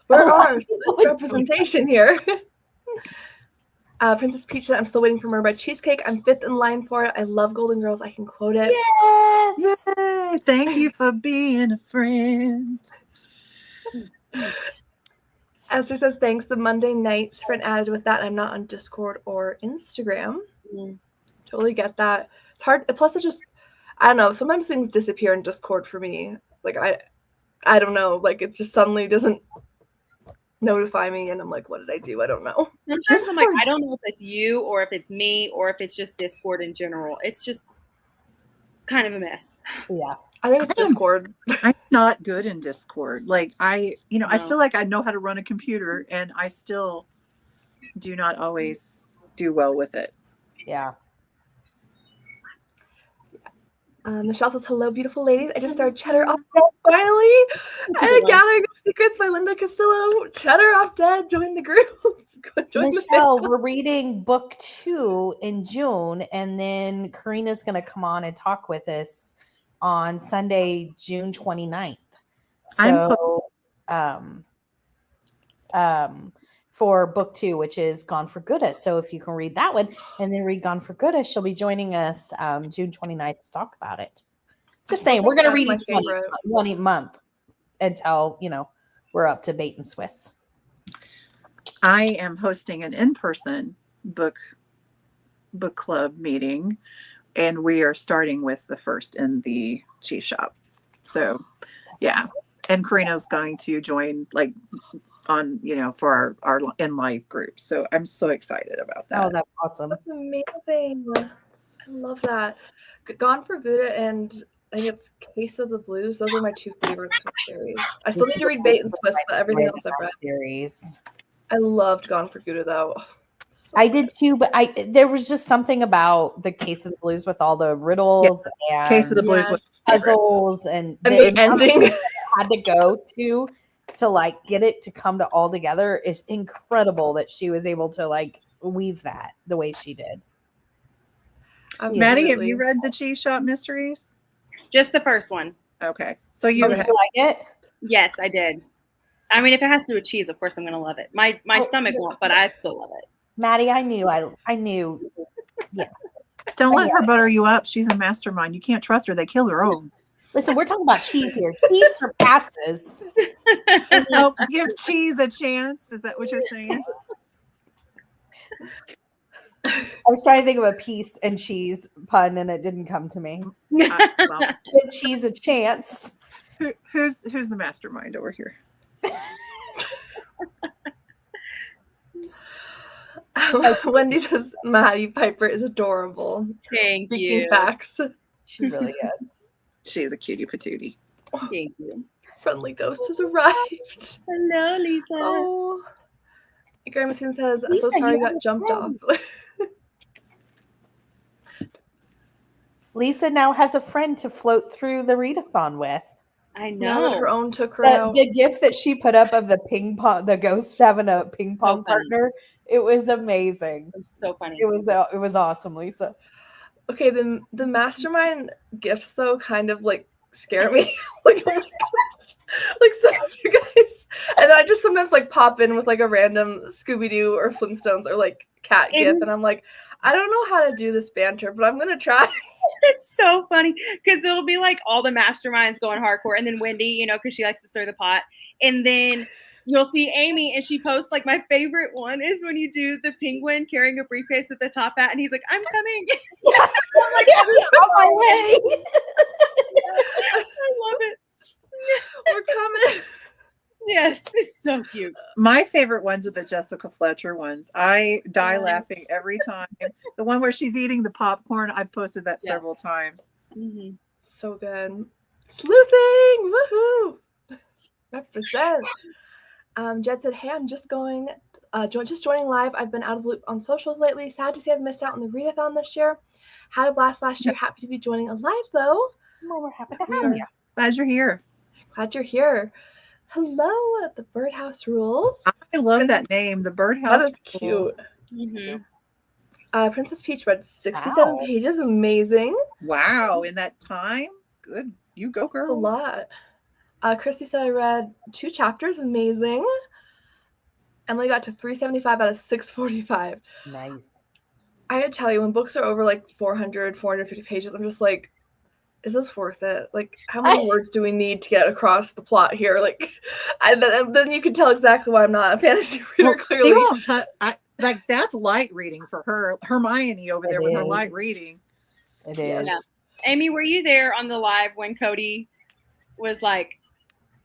Where Oh, are representation here? Princess Peach said, I'm still waiting for Murder by Cheesecake. I'm 5th in line for it. I love Golden Girls. I can quote it. Yes. Yay! Thank you for being a friend. Esther says, thanks. The Monday nights friend added with that. I'm not on Discord or Instagram. Totally get that. It's hard. Plus, it just, I don't know. Sometimes things disappear in Discord for me. Like, I don't know. Like, it just suddenly doesn't notify me. And I'm like, what did I do? I don't know. Sometimes I'm like, I don't know if it's you or if it's me or if it's just Discord in general. It's just kind of a mess. Yeah. I think it's Discord. I'm not good in Discord. Like I No. feel like I know how to run a computer, and I still do not always do well with it. Yeah. Michelle says, hello, beautiful ladies. I just started Cheddar Off Dead finally. And a Gathering of Secrets by Linda Castillo. Cheddar Off Dead. Join the group. Join Michelle, the we're reading book 2 in June, and then Karina's going to come on and talk with us on Sunday, June 29th. So, for book 2, which is Gone for Goodness. So if you can read that one and then read Gone for Goodness, she'll be joining us June 29th to talk about it. Just saying, we're going to read each one month until, we're up to Bait and Swiss. I am hosting an in-person book club meeting, and we are starting with the first in the cheese shop. So, yeah. And Karina's going to join on, for our in live group. So I'm so excited about that. Oh, that's awesome. That's amazing. I love that. Gone for Gouda and I think it's Case of the Blues. Those are my 2 favorites from the series. I still need to read Bait and Swiss, but everything else I've read. Series. I loved Gone for Gouda though. I did too, but there was just something about the Case of the Blues with all the riddles and Case of the Blues was puzzles and the ending had to go to get it to come to all together is incredible that she was able to weave that the way she did. Absolutely. Maddie, have you read the Cheese Shop Mysteries? Just the first one. Okay. So you Did you like it? Yes, I did. I mean, if it has to do with cheese, of course I'm going to love it. My stomach won't, but I still love it. Maddie, I knew. Yeah. don't let her butter you up. She's a mastermind. You can't trust her. They kill her own. Listen, we're talking about cheese here. Cheese surpasses. Oh, give cheese a chance. Is that what you're saying? I was trying to think of a peace and cheese pun, and it didn't come to me. Well, Give cheese a chance. who's the mastermind over here? Wendy says Maddie Piper is adorable. Thank Speaking you. facts. She really is. She's a cutie patootie. Thank you. Friendly ghost has arrived. Hello, Lisa. Oh. Grandma Susan says, Lisa, so sorry you I have got a jumped off. friend. Lisa now has a friend to float through the readathon with. I Now that know. her own took her out. The gift that she put up of the ping pong, the ghost having a ping pong funny. partner, it was amazing. It was so funny. It was awesome, Lisa. Okay, the mastermind gifts though kind of like scare me. Like, oh my gosh. Like some of you guys. And I just sometimes like pop in with like a random Scooby-Doo or Flintstones or like cat gif, and I'm like, I don't know how to do this banter, but I'm gonna try. It's so funny because it'll be like all the masterminds going hardcore, and then Wendy, you know, because she likes to stir the pot, and then you'll see Amy, and she posts like my favorite one is when you do the penguin carrying a briefcase with a top hat, and he's like, "I'm coming." I'm like, on my way. I love it. We're coming. Yes, it's so cute. My favorite ones are the Jessica Fletcher ones. I die Yes. laughing every time. The one where she's eating the popcorn, I've posted that Yeah. several times. Mm-hmm. So good. Sleuthing! Woohoo! Represent. Jed said, hey, I'm just joining live. I've been out of the loop on socials lately. Sad to see I've missed out on the readathon this year. Had a blast last year. Happy to be joining a live though. Well, we're happy to We have are you. Glad you're here. glad you're here. Hello at the Birdhouse Rules. I love that name, the Birdhouse. That is cute. Rules. Mm-hmm. Princess Peach read 67 Wow. pages. Amazing. Wow, in that time? Good. You go, A girl. lot. Christy said I read 2 chapters. Amazing. Emily got to 375 out of 645. Nice. I gotta tell you, when books are over like 400, 450 pages, I'm just like, is this worth it? Like, how many words do we need to get across the plot here? Like, then you can tell exactly why I'm not a fantasy reader, clearly. They won't like that's light reading for her. Hermione over there It with her is. light reading. It is. Yeah. Amy, were you there on the live when Cody was like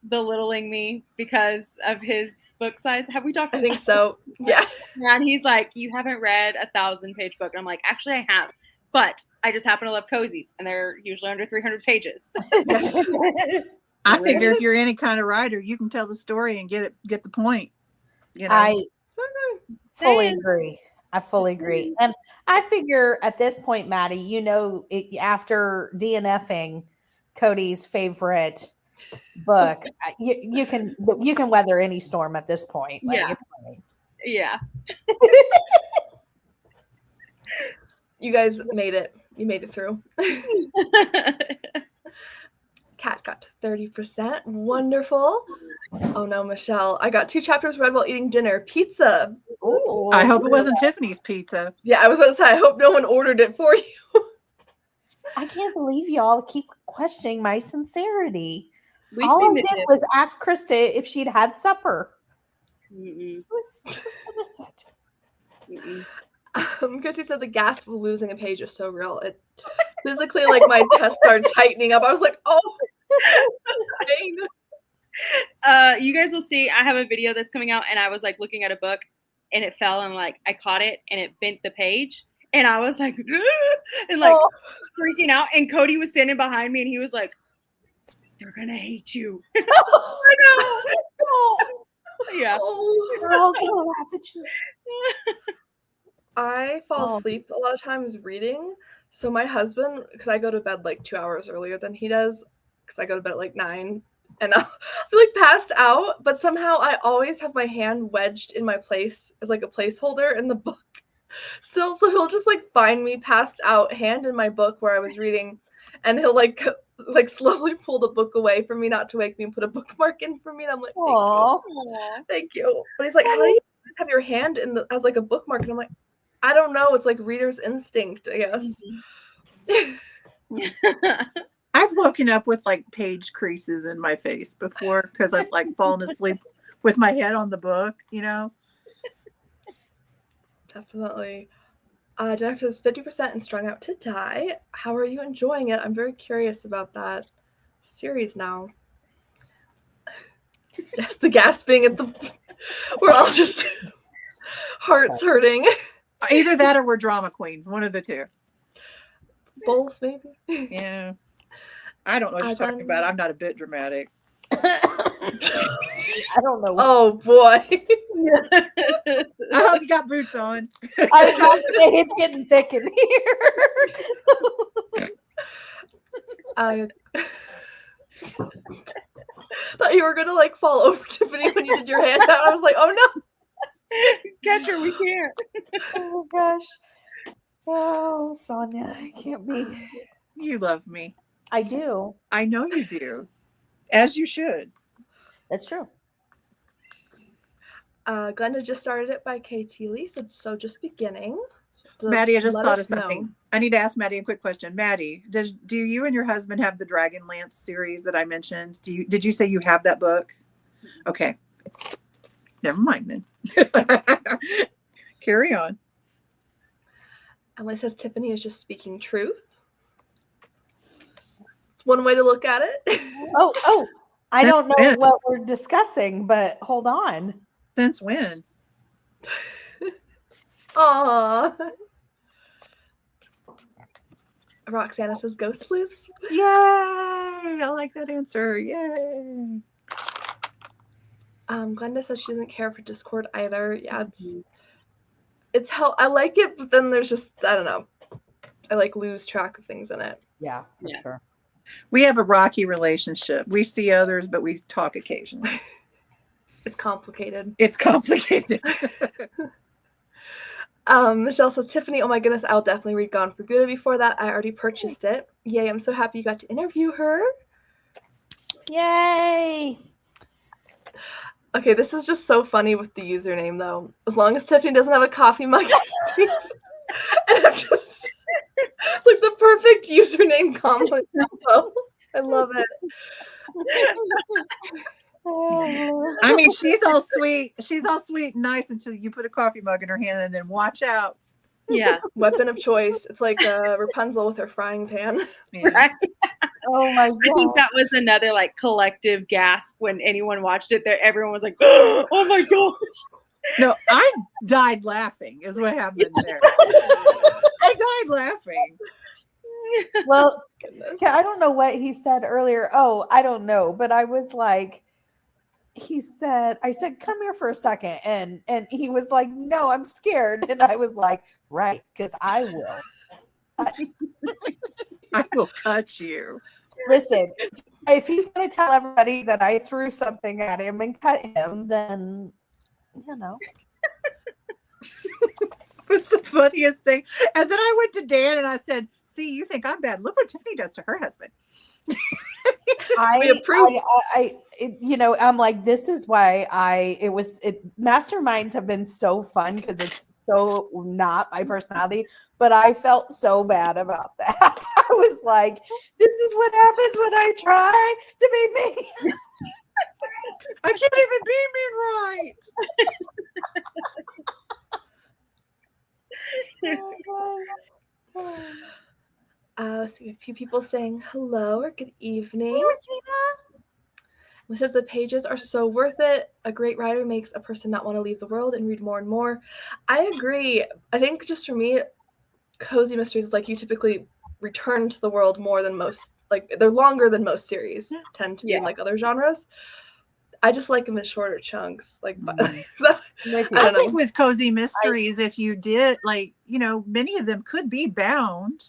belittling me because of his book size? Have we talked I about think so. Yeah. And he's like, you haven't read a 1,000-page book. And I'm like, actually, I have. But I just happen to love cozies, and they're usually under 300 pages. Yes. I figure if you're any kind of writer, you can tell the story and get the point. You know, I fully Same. agree. I fully agree. And I figure at this point, Maddie, you know, after DNFing Cody's favorite book, you can weather any storm at this point. Like, Yeah. it's fine. Yeah. You guys made it. You made it through. Kat got to 30%. Wonderful. Oh no, Michelle. I got 2 chapters read while eating dinner. Pizza. Ooh. I hope it wasn't Tiffany's pizza. Yeah, I was about to say, I hope no one ordered it for you. I can't believe y'all keep questioning my sincerity. We've All seen I the did was ask Krista if she'd had supper. Mm-mm, It was innocent. mm-mm. Chrissy said the gasp of losing a page is so real. It physically, like, my chest started tightening up. I was like, oh. Pain. You guys will see I have a video that's coming out, and I was like looking at a book, and it fell, and like I caught it, and it bent the page, and I was like and like freaking out, and Cody was standing behind me, and he was like, they're gonna hate you. I know. Yeah. Oh. We're all gonna laugh at you. I fall Oh. asleep a lot of times reading. So my husband, because I go to bed like 2 hours earlier than he does, because I go to bed at like 9, and I'll be like passed out, but somehow I always have my hand wedged in my place as like a placeholder in the book. So he'll just like find me passed out, hand in my book where I was reading, and he'll like slowly pull the book away from me not to wake me and put a bookmark in for me. And I'm like, Aw. thank you. But he's like, how do you have your hand in as like a bookmark? And I'm like, I don't know. It's like reader's instinct, I guess. I've woken up with like page creases in my face before because I've like fallen asleep with my head on the book, you know. Definitely. Jennifer says 50% and Strung Out to Die. How are you enjoying it? I'm very curious about that series now. Yes, the gasping at the. We're all just hearts hurting. Either that or we're drama queens, one of the two. Both, maybe. Yeah. I don't know what you're talking about. I'm not a bit dramatic. I don't know. Oh boy. I hope you got boots on. I was about to say, it's getting thick in here. I thought you were gonna like fall over, Tiffany, when you did your hand out. I was like, oh no. Catch her, we can't. Oh my gosh. Oh, Sonia, I can't be. You love me. I do. I know you do. As you should. That's true. Glenda just started it by KT Lee, so just beginning. So Maddie, I just let thought us of something. know. I need to ask Maddie a quick question. Maddie, do you and your husband have the Dragonlance series that I mentioned? Did you say you have that book? Okay. Never mind then. Carry on. Emily says Tiffany is just speaking truth. It's one way to look at it. Oh, I don't know what we're discussing, but hold on. Since when? Aww. Roxana says ghost sleuths. Yay! I like that answer. Yay! Glenda says she doesn't care for Discord either. Yeah, it's hell. I like it, but then there's just, I don't know. I like lose track of things in it. Yeah, for sure. We have a rocky relationship. We see others, but we talk occasionally. It's complicated. It's complicated. Michelle says, Tiffany, oh my goodness, I'll definitely read Gone for Good before that. I already purchased it. Yay, I'm so happy you got to interview her. Yay! Okay, this is just so funny with the username, though. As long as Tiffany doesn't have a coffee mug. And I'm just, it's like the perfect username combo. I love it. I mean, she's all sweet. She's all sweet and nice until you put a coffee mug in her hand, and then watch out. Yeah. Weapon of choice. It's like Rapunzel with her frying pan. Yeah. Right. Oh my god! I think that was another like collective gasp when anyone watched it. There, everyone was like, "Oh my gosh!" No, I died laughing. Is what happened there. I died laughing. Well, I don't know what he said earlier. Oh, I don't know, but I was like, I said, come here for a second. And he was like, no, I'm scared. And I was like, right, because I will. I will cut you. Listen, if he's going to tell everybody that I threw something at him and cut him, then, you know. It was the funniest thing. And then I went to Dan and I said, see, you think I'm bad. Look what Tiffany does to her husband. We approve. I'm like, this is why masterminds have been so fun because it's so not my personality, but I felt so bad about that. I was like, this is what happens when I try to be mean. I can't even be mean right. See a few people saying hello or good evening. It says the pages are so worth it. A great writer makes a person not want to leave the world and read more and more. I agree. I think just for me, cozy mysteries is like you typically return to the world more than most. Like they're longer than most series tend to be in like other genres. I just like them in shorter chunks. Like I think with cozy mysteries, if you did many of them could be bound,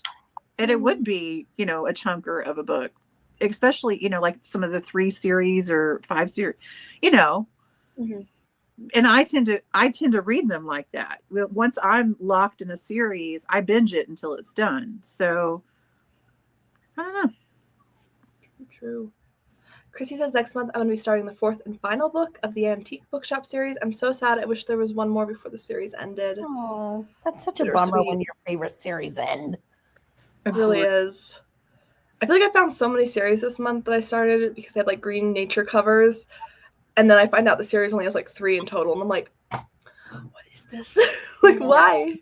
and it would be a chunker of a book, especially like some of the 3 series or 5 series, Mm-hmm. And I tend to read them like that. Once I'm locked in a series, I binge it until it's done. So I don't know. True. Chrissy says next month I'm going to be starting the 4th and final book of the Antique Bookshop series. I'm so sad. I wish there was one more before the series ended. Oh, that's such a bummer when your favorite series end. It really is. I feel like I found so many series this month that I started because they had like green nature covers. And then I find out the series only has like 3 in total. And I'm like, what is this? Like, why?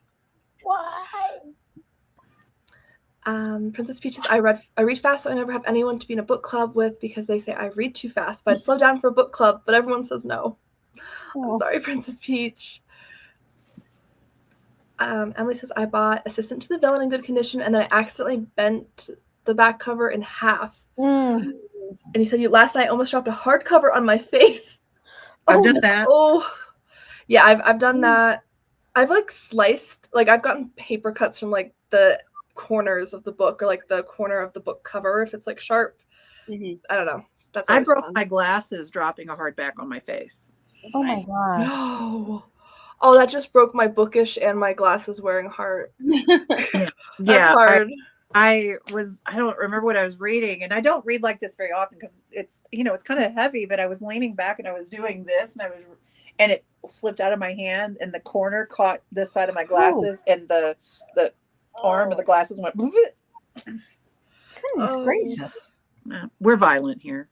Why? Princess Peaches, I read fast, so I never have anyone to be in a book club with because they say I read too fast. But I'd slow down for a book club, but everyone says no. I'm sorry, Princess Peach. Emily says I bought Assistant to the Villain in good condition, and then I accidentally bent the back cover in half. And he said, last night I almost dropped a hardcover on my face. I've done that. Oh, yeah, I've done that. I've like sliced, like I've gotten paper cuts from like the corners of the book or like the corner of the book cover if it's like sharp. I don't know. I broke my glasses dropping a hardback on my face. Oh my gosh. No. Oh, that just broke my bookish and my glasses wearing heart. That's Yeah, hard. I don't remember what I was reading, and I don't read like this very often because it's it's kind of heavy, but I was leaning back and I was doing this and it slipped out of my hand and the corner caught this side of my glasses and the arm of the glasses went. Goodness gracious. We're violent here.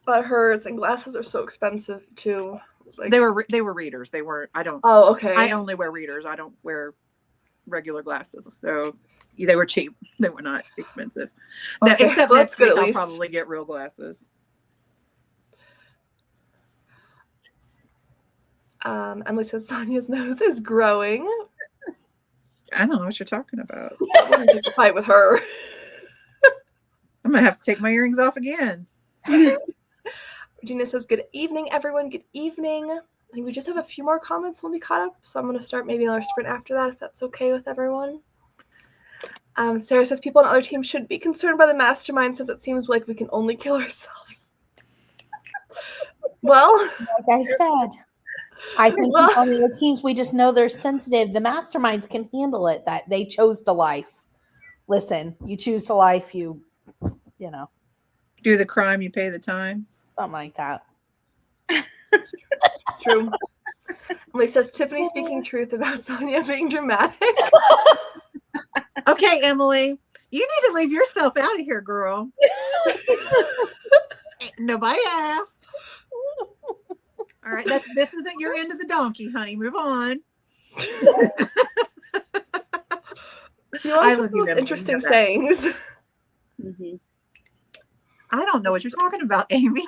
That hurts, and glasses are so expensive too. Like, They were readers. They weren't. Oh, okay. I only wear readers. I don't wear regular glasses. So they were cheap. They were not expensive. No, Okay, except well, next that's good week at I'll least. probably get real glasses. Emily says Sonia's nose is growing. I don't know what you're talking about. I wouldn't pick a fight with her. I'm gonna have to take my earrings off again. Regina says, good evening, everyone. Good evening. I think we just have a few more comments when we caught up, so I'm going to start maybe another sprint after that, if that's okay with everyone. Sarah says, people on other teams shouldn't be concerned by the mastermind since it seems like we can only kill ourselves. Well, Like I said, I think Well- on the other teams, we just know they're sensitive. The masterminds can handle it, that they chose the life. Listen, you choose the life, you know, Do the crime, you pay the time. something like that. true. Emily says, Tiffany speaking truth about Sonia being dramatic. Okay, Emily, you need to leave yourself out of here, girl. Nobody asked. All right, this isn't your end of the donkey, honey. Move on. You know, I it's love the you, most Emily. interesting You know that. sayings. Mm-hmm. I don't know what you're talking about, Amy.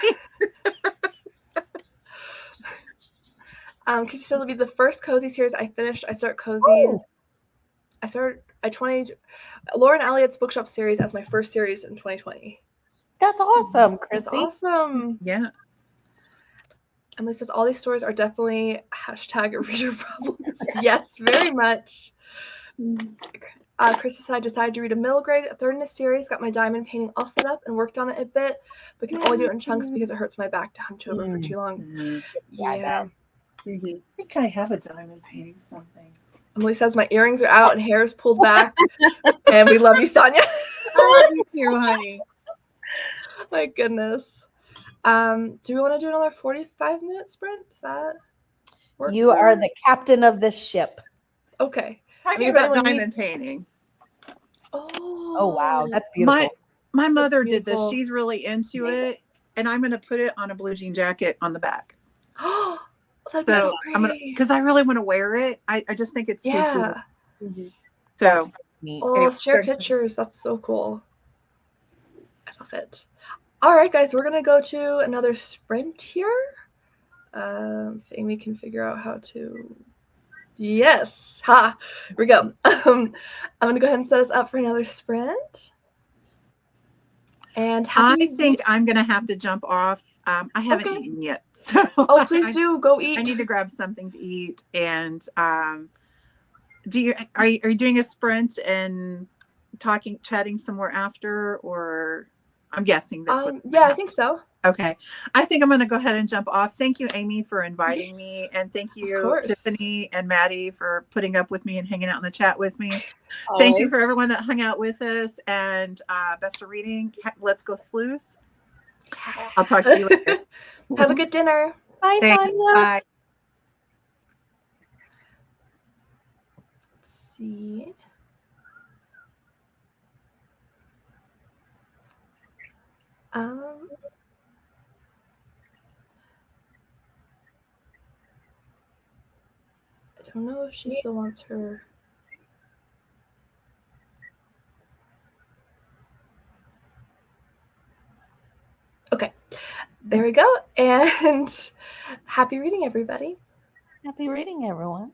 Because said it'll be the first cozy series I finished. I start cozies. Lauren Elliott's Bookshop series as my first series in 2020. That's awesome, That's Chrissy. awesome. Yeah. Emily says all these stories are definitely # reader problems. Yes, very much. Chris said I decided to read a middle grade, a third in a series, got my diamond painting all set up and worked on it a bit, but can only do it in chunks because it hurts my back to hunch over for too long. Mm-hmm. Yeah. Mm-hmm. I think I have a diamond painting something. Emily says my earrings are out and hair is pulled back. And we love you, Sonia. I love you too, honey. My goodness. Do we want to do another 45-minute sprint? Does that work? You are the captain of this ship. Okay. Talking If about anyone diamond needs- painting. Oh, wow. That's beautiful. My mother did this. beautiful. She's really into it, and I'm going to put it on a blue jean jacket on the back. Oh, that'd be So so I'm gonna, pretty. because I really want to wear it. I just think it's too cool. Yeah. Mm-hmm. So Neat. Oh, Anyway, share there's- pictures. That's so cool. I love it. All right, guys, we're gonna go to another sprint here. If Amy can figure out how to. Yes. Ha. Here we go. I'm gonna go ahead and set us up for another sprint. And I think I'm going to have to jump off. I haven't Okay. eaten yet, so Oh, please do go eat. I need to grab something to eat. And are you doing a sprint and chatting somewhere after, or I'm guessing that's what. Yeah, I think so. Okay. I think I'm going to go ahead and jump off. Thank you, Amy, for inviting me. And thank you, course. Tiffany and Maddie, for putting up with me and hanging out in the chat with me. Thank you for everyone that hung out with us. And best of reading. Let's go sleuths. I'll talk to you later. Have a good dinner. Bye, Thanks. Sonia. Bye. Let's see. I don't know if she still wants her. Okay, there we go. And happy reading, everybody. Happy reading, everyone.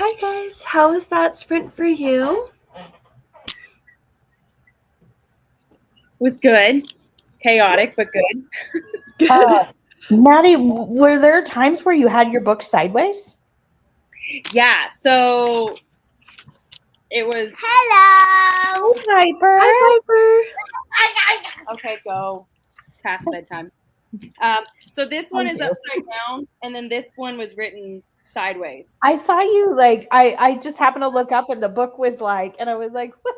Hi guys, how was that sprint for you? Was good. Chaotic, but good. Maddie, were there times where you had your book sideways? Yeah, so it was. Hello. Piper. Hi Piper. Okay, go past bedtime. So this one is upside down, and then this one was written sideways. I saw you like I just happened to look up and the book was like, and I was like, what?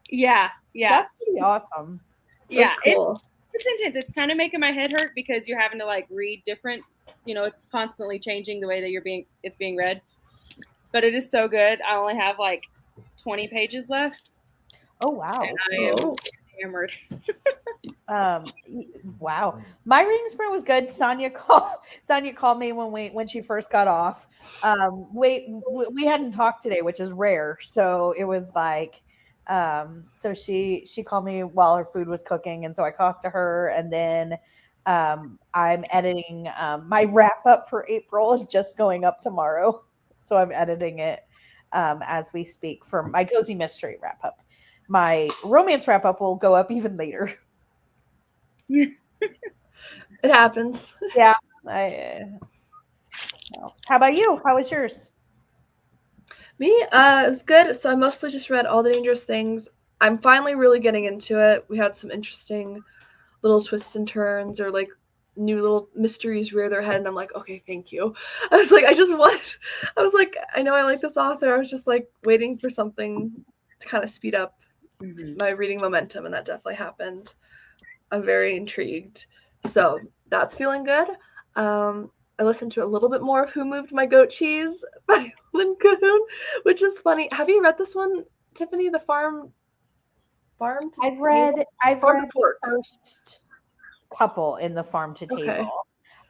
Yeah. That's pretty awesome. Yeah, That's cool. it's intense. It's kind of making my head hurt because you're having to like read different. It's constantly changing the way that it's being read. But it is so good. I only have like 20 pages left. Oh wow. And I am hammered. Wow. My reading sprint was good. Sonia called me when she first got off. We hadn't talked today, which is rare. So it was like so she called me while her food was cooking, and so I talked to her, and then I'm editing my wrap up for April is just going up tomorrow. So I'm editing it as we speak for my cozy mystery wrap up. My romance wrap up will go up even later. It happens. Yeah. How about you? How was yours? Me, it was good. So I mostly just read All the Dangerous Things. I'm finally really getting into it. We had some interesting little twists and turns, or like new little mysteries rear their head, and I'm like, okay, thank you. I was like, I know I like this author. I was just like waiting for something to kind of speed up my reading momentum, and that definitely happened. I'm very intrigued. So that's feeling good. I listened to a little bit more of Who Moved My Goat Cheese by Lynn Cahoon, which is funny. Have you read this one, Tiffany? The farm to I've read the first couple in the Farm to Table. Okay.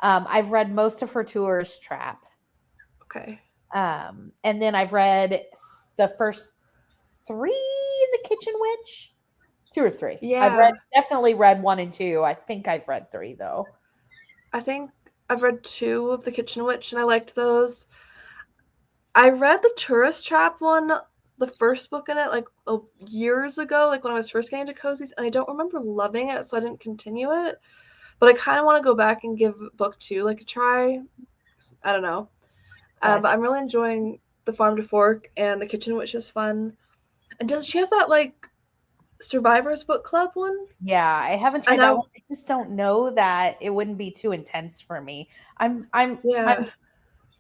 I've read most of her Tourist Trap. Okay. And then I've read the first 3 in The Kitchen Witch. 2 or 3. Yeah. I've definitely read 1 and 2. I think I've read 3 though. I think I've read 2 of The Kitchen Witch, and I liked those. I read the Tourist Trap one, the first book in it, like years ago, like when I was first getting into cozies, and I don't remember loving it, so I didn't continue it. But I kind of want to go back and give book 2 like a try. I don't know. But I'm really enjoying The Farm to Fork, and The Kitchen Witch is fun. And she has that like Survivors book club one? Yeah, I haven't tried that one. I just don't know that it wouldn't be too intense for me. I'm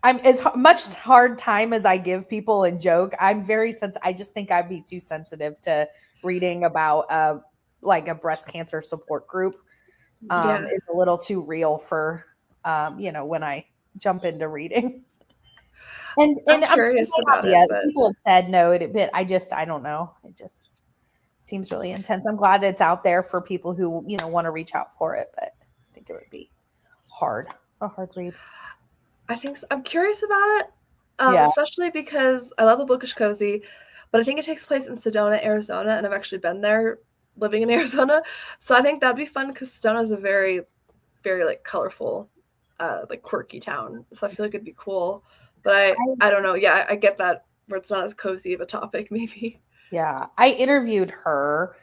as much hard time as I give people and joke. I'm very I just think I'd be too sensitive to reading about like a breast cancer support group. It's a little too real for when I jump into reading. And I'm curious about it. But people have said no, I don't know. It just seems really intense. I'm glad it's out there for people who want to reach out for it, but I think it would be a hard read. I think so. I'm curious about it, especially because I love a bookish cozy, but I think it takes place in Sedona, Arizona, and I've actually been there, living in Arizona. So I think that'd be fun because Sedona is a very, very like colorful, like quirky town. So I feel like it'd be cool. But I don't know. Yeah, I get that where it's not as cozy of a topic, maybe. Yeah, I interviewed her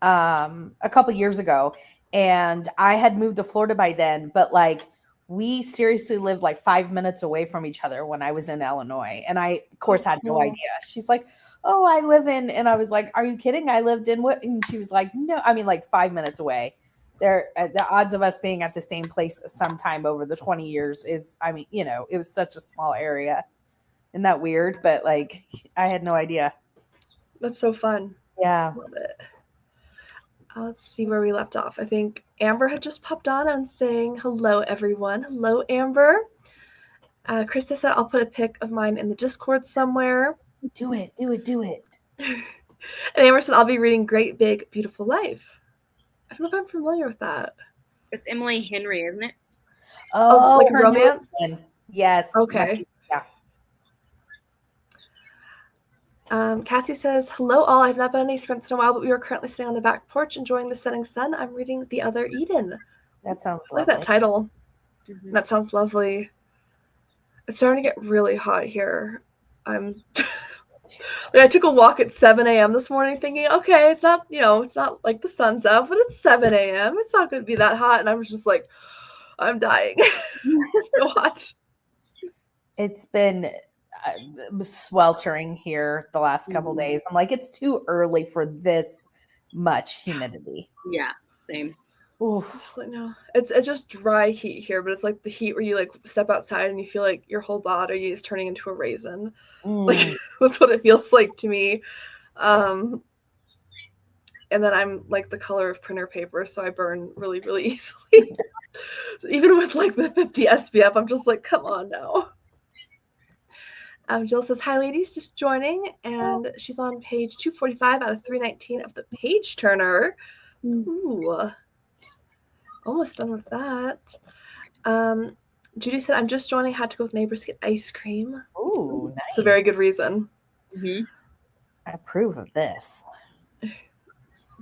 a couple years ago, and I had moved to Florida by then, but like we seriously lived like 5 minutes away from each other when I was in Illinois, and I of course had no idea. She's like, "Oh, I live in," and I was like, "Are you kidding? I lived in what?" And she was like, "No, I mean like 5 minutes away." The odds of us being at the same place sometime over the 20 years is, I mean, it was such a small area. Isn't that weird? But like, I had no idea. That's so fun. Yeah. Love it. Let's see where we left off. I think Amber had just popped on and saying hello, everyone. Hello, Amber. Krista said, I'll put a pic of mine in the Discord somewhere. Do it. And Amber said, I'll be reading Great Big Beautiful Life. I don't know if I'm familiar with that. It's Emily Henry, isn't it? Oh, like her romance? Yes. Okay. Yeah. Cassie says, hello all. I've not been on any sprints in a while, but we are currently sitting on the back porch enjoying the setting sun. I'm reading The Other Eden. That sounds I like that title. That sounds lovely. It's starting to get really hot here. I'm like, I took a walk at 7 a.m. this morning thinking, okay, it's not, it's not like the sun's up, but it's 7 a.m. It's not going to be that hot. And I was just like, I'm dying. It's so hot. It's been sweltering here the last couple days. I'm like, it's too early for this much humidity. Yeah, same. Oof. Just like, no, it's just dry heat here, but it's like the heat where you like step outside and you feel like your whole body is turning into a raisin. Like that's what it feels like to me. And then I'm like the color of printer paper, so I burn really, really easily. Even with like the 50 SPF, I'm just like, come on now. Jill says, hi ladies, just joining, and she's on page 245 out of 319 of the page turner. Ooh, almost done with that. Judy said, I'm just joining, had to go with neighbors to get ice cream. Ooh, nice. It's a very good reason. Mm-hmm. I approve of this.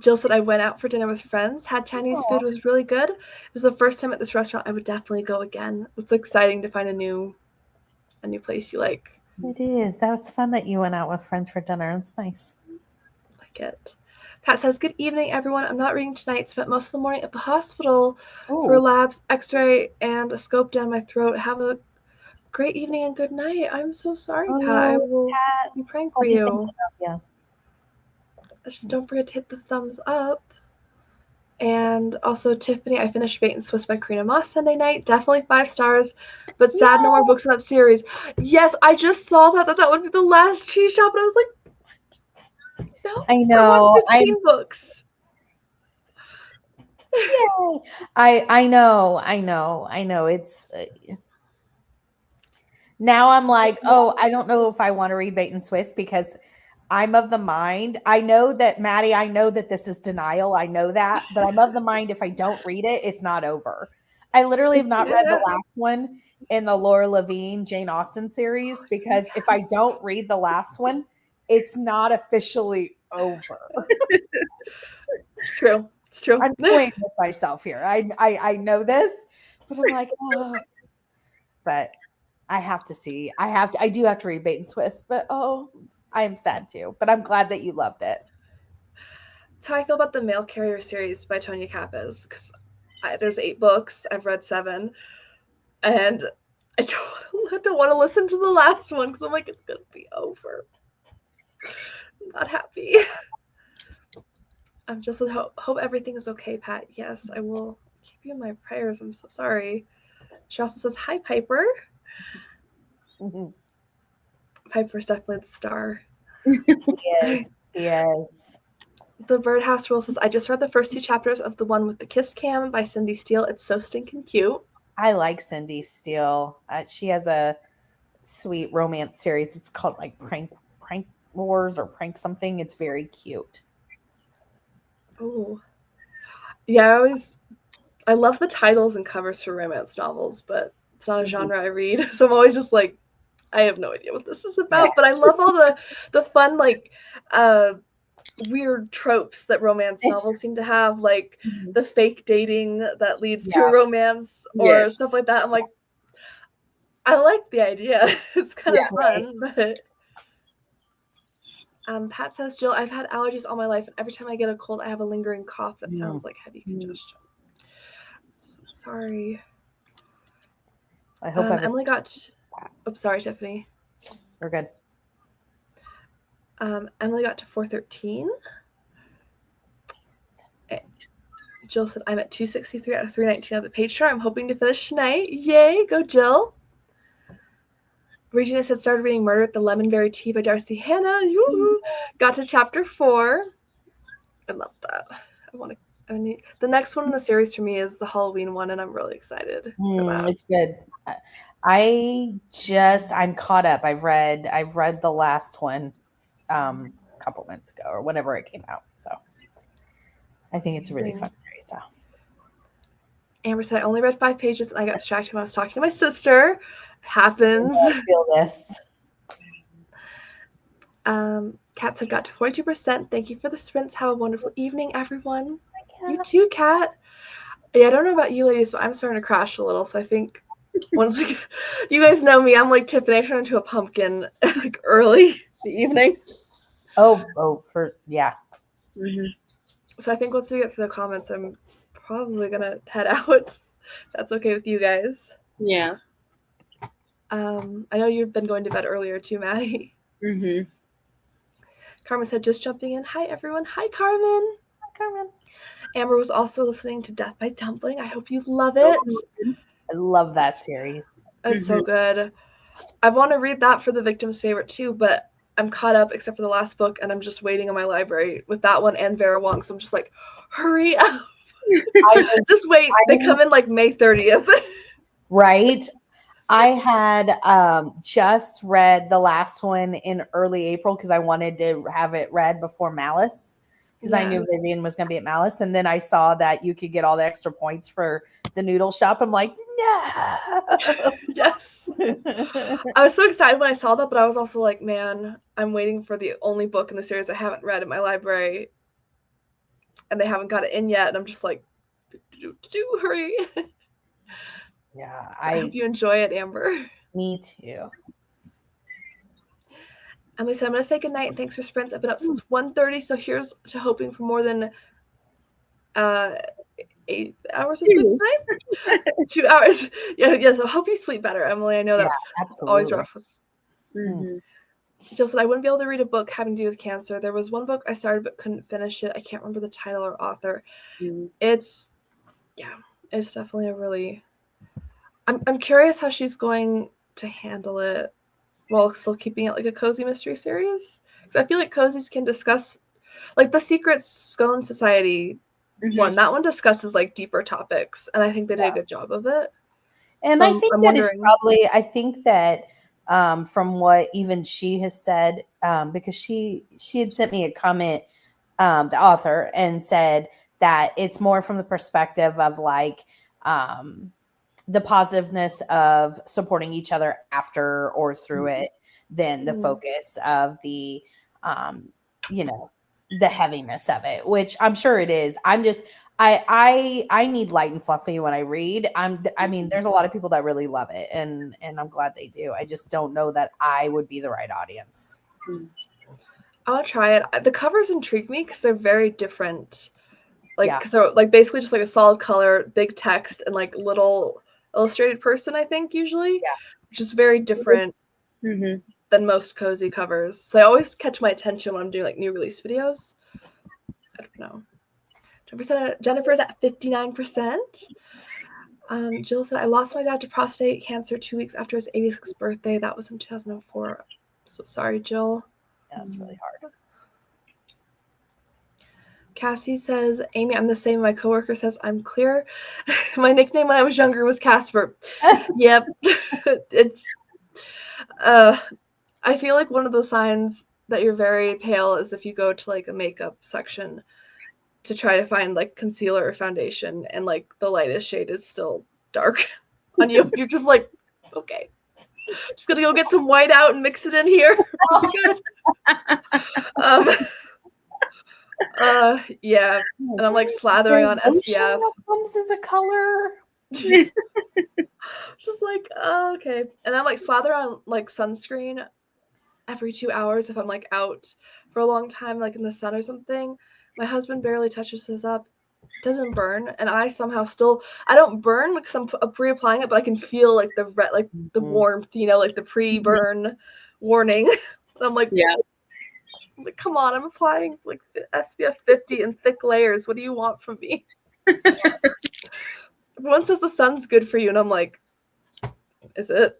Jill said, I went out for dinner with friends, had Chinese food, was really good. It was the first time at this restaurant. I would definitely go again. It's exciting to find a new place you like. It is. That was fun that you went out with friends for dinner. It's nice. Like it. Pat says, good evening, everyone. I'm not reading tonight. Spent most of the morning at the hospital for labs, x-ray, and a scope down my throat. Have a great evening and good night. I'm so sorry, Pat. I will be praying for you. Yeah. Just don't forget to hit the thumbs up. And also, Tiffany, I finished Bait and Switch by Karina Moss Sunday night. Definitely 5 stars, but sad no more books in that series. Yes, I just saw that would be the last cheese shop, and I was like, what? No, I know. I want 15 books. Yay. I know. It's now I'm like, oh, I don't know if I want to read Bait and Swiss because I'm of the mind. I know that, Maddie, I know that this is denial. I know that, but I'm of the mind if I don't read it, it's not over. I literally have not read the last one in the Laura Levine, Jane Austen series because if I don't read the last one, it's not officially over. It's true. It's true. I'm playing with myself here. I know this, but I'm like, oh. But I have to see. I do have to read Bait and Swiss, but I am sad too. But I'm glad that you loved it. That's how I feel about the Mail Carrier series by Tonya Capez, because there's 8 books. I've read 7, and I don't want to listen to the last one because I'm like, it's gonna be over. I'm not happy. I'm just hope everything is okay, Pat. Yes, I will keep you in my prayers. I'm so sorry. She also says, hi, Piper. Mm-hmm. Piper's definitely the star. Yes. The Birdhouse Rule says, I just read the first 2 chapters of the one with the kiss cam by Cindy Steele. It's so stinking cute. I like Cindy Steele. She has a sweet romance series. It's called like Prank Wars or Prank something. It's very cute. Oh, yeah. I love the titles and covers for romance novels, but it's not a genre I read. So I'm always just like, I have no idea what this is about. But I love all the fun, like, weird tropes that romance novels seem to have, like the fake dating that leads to a romance or stuff like that. I'm like, I like the idea. It's kind of fun, but Pat says, Jill, I've had allergies all my life, and every time I get a cold, I have a lingering cough that sounds like heavy congestion. So sorry. I hope Emily got. Sorry, Tiffany. We're good. Emily got to 413. Jill said, I'm at 263 out of 319 of the page chart. I'm hoping to finish tonight. Yay, go Jill. Regina said, started reading Murder at the Lemonberry Tea by Darcy Hannah. Yoo-hoo. Got to chapter 4. I love that. The next one in the series for me is the Halloween one, and I'm really excited for that. It's good. I'm caught up. I've read the last one a couple months ago or whenever it came out. So I think it's a really fun series. So Amber said, I only read 5 pages and I got distracted when I was talking to my sister. Happens. I feel this. Kat said, got to 42%. Thank you for the sprints. Have a wonderful evening, everyone. You too, Kat. Yeah, I don't know about you ladies, but I'm starting to crash a little, so I think Once you guys know me, I'm like Tiffany. I turn into a pumpkin like early the evening. Yeah. Mhm. So I think once we get to the comments, I'm probably gonna head out. That's okay with you guys. Yeah. I know you've been going to bed earlier too, Maddie. Mhm. Carmen said, just jumping in. Hi, everyone. Hi, Carmen. Hi, Carmen. Amber was also listening to Death by Dumpling. I hope you love it. I love that series. It's so good. I want to read that for the Victim's Favorite too, but I'm caught up except for the last book, and I'm just waiting on my library with that one and Vera Wong. So I'm just like, hurry up. Just wait. They come in like May 30th. Right. I had just read the last one in early April because I wanted to have it read before Malice because I knew Vivian was going to be at Malice. And then I saw that you could get all the extra points for the noodle shop. I'm like, no. Yes. I was so excited when I saw that, but I was also like, man, I'm waiting for the only book in the series I haven't read in my library, and they haven't got it in yet. And I'm just like, hurry. Yeah, I hope you enjoy it, Amber. Me too. Emily said, I'm going to say goodnight and thanks for sprints. I've been up since 1:30, so here's to hoping for more than 8 hours of sleep tonight. 2 hours. Yes. I hope you sleep better, Emily. I know that's always rough. Jill said, I wouldn't be able to read a book having to do with cancer. There was one book I started but couldn't finish it. I can't remember the title or author. It's definitely a really... I'm curious how she's going to handle it while still keeping it like a cozy mystery series. Because I feel like cozies can discuss, like the Secret Scone Society one. That one discusses like deeper topics, and I think they did a good job of it. And so I think that it's probably, I think that from what even she has said, because she had sent me a comment, the author, and said that it's more from the perspective of like the positiveness of supporting each other after or through it than the focus of the the heaviness of it, which I'm sure it is. I'm just I need light and fluffy when I read. I mean, there's a lot of people that really love it, and I'm glad they do. I just don't know that I would be the right audience. I want to try it. The covers intrigue me because they're very different. Like, because they're like basically just like a solid color, big text, and like little illustrated person, I think, usually. Yeah. Which is very different than most cozy covers. So they always catch my attention when I'm doing like new release videos. I don't know. Jennifer's at 59%. Jill said, I lost my dad to prostate cancer 2 weeks after his 86th birthday. That was in 2004. I'm so sorry, Jill. Yeah, it's really hard. Cassie says, Amy, I'm the same. My coworker says I'm clear. My nickname when I was younger was Casper. Yep. It's I feel like one of the signs that you're very pale is if you go to like a makeup section to try to find like concealer or foundation, and like the lightest shade is still dark on you. You're just like, okay, just gonna go get some white out and mix it in here. Yeah, and I'm like slathering on SPF. Comes as a color. Just like, oh, okay, and I'm like slather on like sunscreen every 2 hours if I'm like out for a long time, like in the sun or something. My husband barely touches his up, doesn't burn, and I somehow still, I don't burn because I'm pre-applying it, but I can feel like the like the warmth, you know, like the pre-burn warning. And I'm like, yeah, like, come on, I'm applying like SPF 50 in thick layers. What do you want from me? Everyone says the sun's good for you, and I'm like, is it?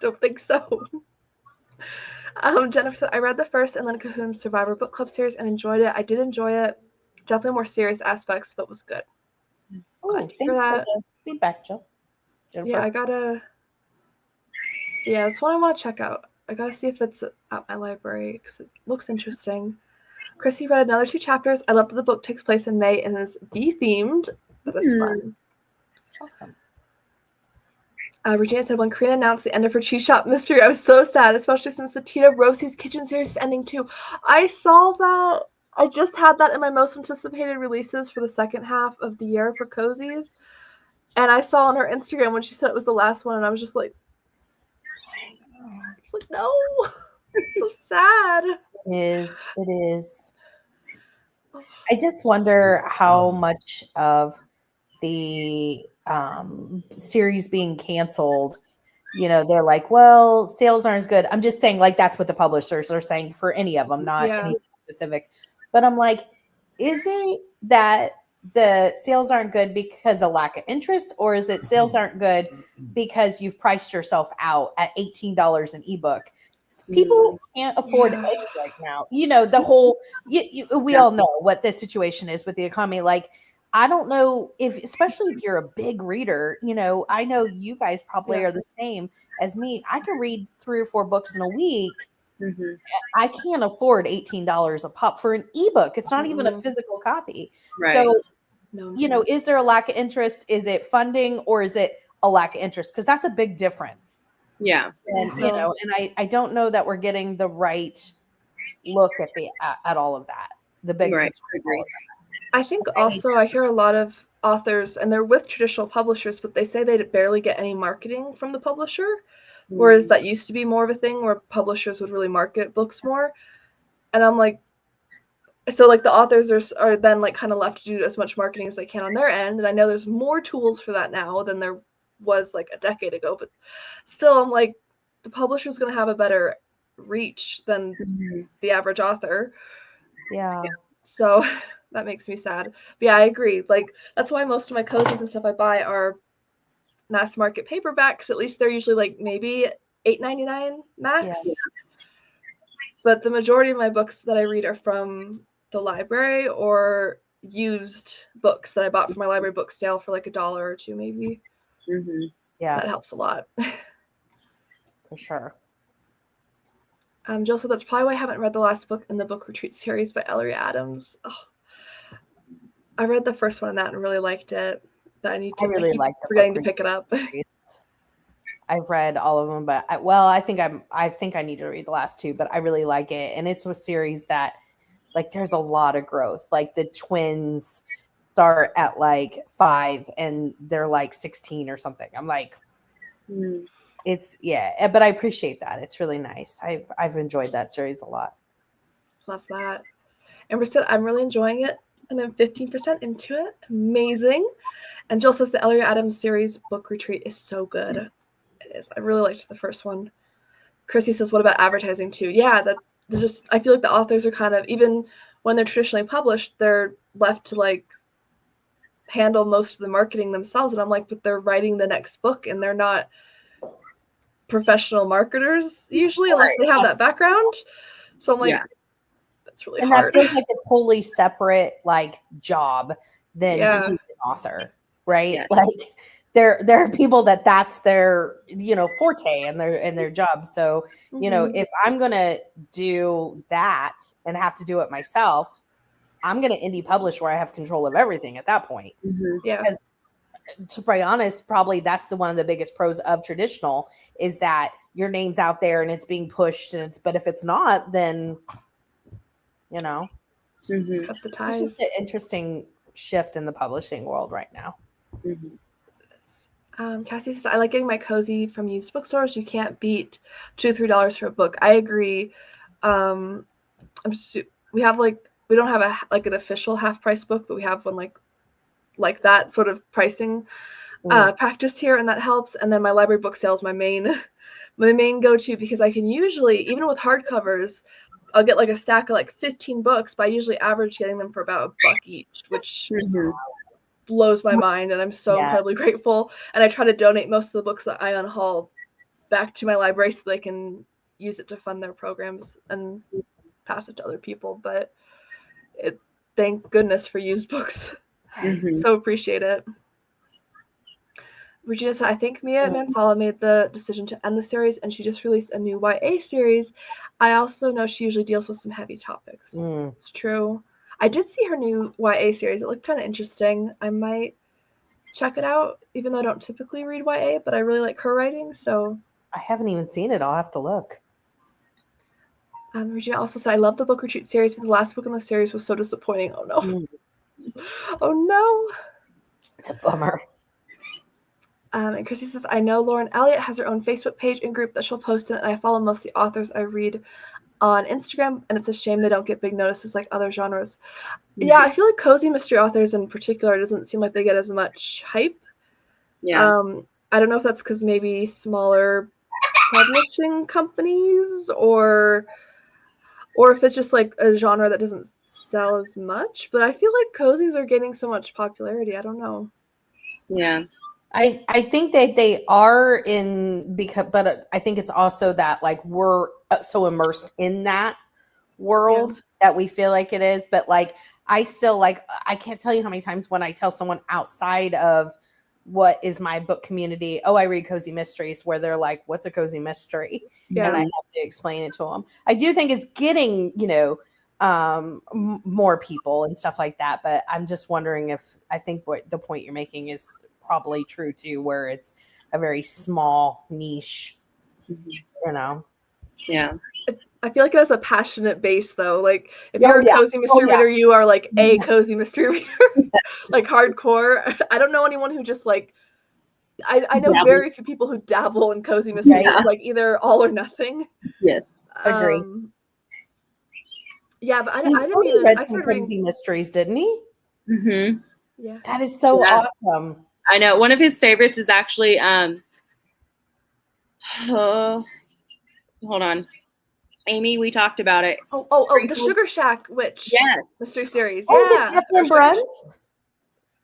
Don't think so. Jennifer said, I read the first Inland Cahoon's Survivor book club series and enjoyed it. I did enjoy it. Definitely more serious aspects, but was good. Oh, thanks for the feedback, Jill. Jennifer. Yeah, that's one I want to check out. I gotta see if it's at my library because it looks interesting. Chrissy read another 2 chapters. I love that the book takes place in May and is bee-themed. That is fun. Awesome. Regina said, when Karina announced the end of her cheese shop mystery, I was so sad, especially since the Tita Rosie's Kitchen series is ending too. I saw that. I just had that in my most anticipated releases for the second half of the year for cozies. And I saw on her Instagram when she said it was the last one, and I was just like, no, so sad. It is. I just wonder how much of the series being canceled, they're like, well, sales aren't as good. I'm just saying, like, that's what the publishers are saying for any of them, not anything specific. But I'm like, is it that the sales aren't good because of lack of interest, or is it sales aren't good because you've priced yourself out at $18 an ebook? People can't afford eggs right now. The whole, we all know what the situation is with the economy. Like, I don't know especially if you're a big reader, I know you guys probably are the same as me. I can read 3 or 4 books in a week. Mm-hmm. I can't afford $18 a pop for an ebook. It's not even a physical copy. Right. So, is there a lack of interest? Is it funding, or is it a lack of interest? Because that's a big difference. Yeah. And, and I don't know that we're getting the right look at all of that. The big picture. I think also I hear a lot of authors, and they're with traditional publishers, but they say they barely get any marketing from the publisher. Whereas that used to be more of a thing where publishers would really market books more. And I'm like, so like the authors are then like kind of left to do as much marketing as they can on their end. And I know there's more tools for that now than there was like a decade ago, but still I'm like, the publisher's going to have a better reach than the average author. Yeah. So that makes me sad. But yeah, I agree. Like, that's why most of my cozies and stuff I buy are mass market paperbacks. At least they're usually like maybe $8.99 max. Yeah. But the majority of my books that I read are from the library or used books that I bought from my library book sale for like $1 or $2 maybe. Yeah, that helps a lot. For sure. Jill said that's probably why I haven't read the last book in the book retreat series by Ellery Adams. Oh, I read the first one in that and really liked it. But I keep forgetting to pick it up. I've read all of them, but I think I need to read the last 2, but I really like it. And it's a series that, like, there's a lot of growth. Like, the twins start at like 5 and they're like 16 or something. I'm like, it's but I appreciate that. It's really nice. I've enjoyed that series a lot. Love that. Amber said, I'm really enjoying it. And I'm 15% into it. Amazing. And Jill says the Ellery Adams series book retreat is so good. It is. I really liked the first one. Chrissy says, what about advertising too? Yeah, I feel like the authors are kind of, even when they're traditionally published, they're left to like handle most of the marketing themselves. And I'm like, but they're writing the next book and they're not professional marketers usually, unless they have that background. So I'm like, that's really hard. And that feels like a totally separate like job than being an author, right? Yeah. Like there are people that's their forte and their job. So if I'm gonna do that and have to do it myself, I'm gonna indie publish where I have control of everything at that point. Yeah. Because to be honest, probably that's one of the biggest pros of traditional is that your name's out there and it's being pushed, but if it's not, then cut the ties. It's just an interesting shift in the publishing world right now. Cassie says, I like getting my cozy from used bookstores. You can't beat $2-3 for a book. I agree. We have we don't have an official half price book, but we have one like that sort of pricing practice here, and that helps. And then my library book sale is my main go-to, because I can usually, even with hardcovers, I'll get like a stack of like 15 books, but I usually average getting them for about $1 each, which blows my mind, and I'm so incredibly grateful. And I try to donate most of the books that I unhaul back to my library so they can use it to fund their programs and pass it to other people. But thank goodness for used books. So appreciate it. Regina said, I think Mia Mansala made the decision to end the series, and she just released a new YA series. I also know she usually deals with some heavy topics. It's true. I did see her new YA series. It looked kind of interesting. I might check it out, even though I don't typically read YA, but I really like her writing. So I haven't even seen it. I'll have to look. Regina also said, I love the book retreat series, but the last book in the series was so disappointing. Oh no. Oh no. It's a bummer. And Chrissy says, I know Lauren Elliott has her own Facebook page and group that she'll post in, and I follow most of the authors I read on Instagram, and it's a shame they don't get big notices like other genres. Yeah, I feel like cozy mystery authors in particular doesn't seem like they get as much hype. Yeah. I don't know if that's because maybe smaller publishing companies or if it's just like a genre that doesn't sell as much. But I feel like cozies are getting so much popularity. I don't know. Yeah. I think that they are but I think it's also that like we're so immersed in that world that we feel like it is. But like, I still like, I can't tell you how many times when I tell someone outside of what is my book community, oh, I read cozy mysteries, where they're like, what's a cozy mystery? Yeah. And I have to explain it to them. I do think it's getting, more people and stuff like that. But I'm just wondering if, I think what the point you're making is probably true too, where it's a very small niche, Yeah. I feel like it has a passionate base though. Like if you're a cozy mystery reader, you are like a cozy mystery reader, like hardcore. I don't know anyone who just like, I know very few people who dabble in cozy mysteries, like either all or nothing. Yes. Agree. Yeah, but I didn't even read some cozy mysteries, didn't he? Mm-hmm. Yeah. That is so awesome. I know. One of his favorites is actually hold on. Amy, we talked about it. Oh, the Sugar Shack Witch. Yes. Mystery series. Oh, yeah. Catherine Bruns?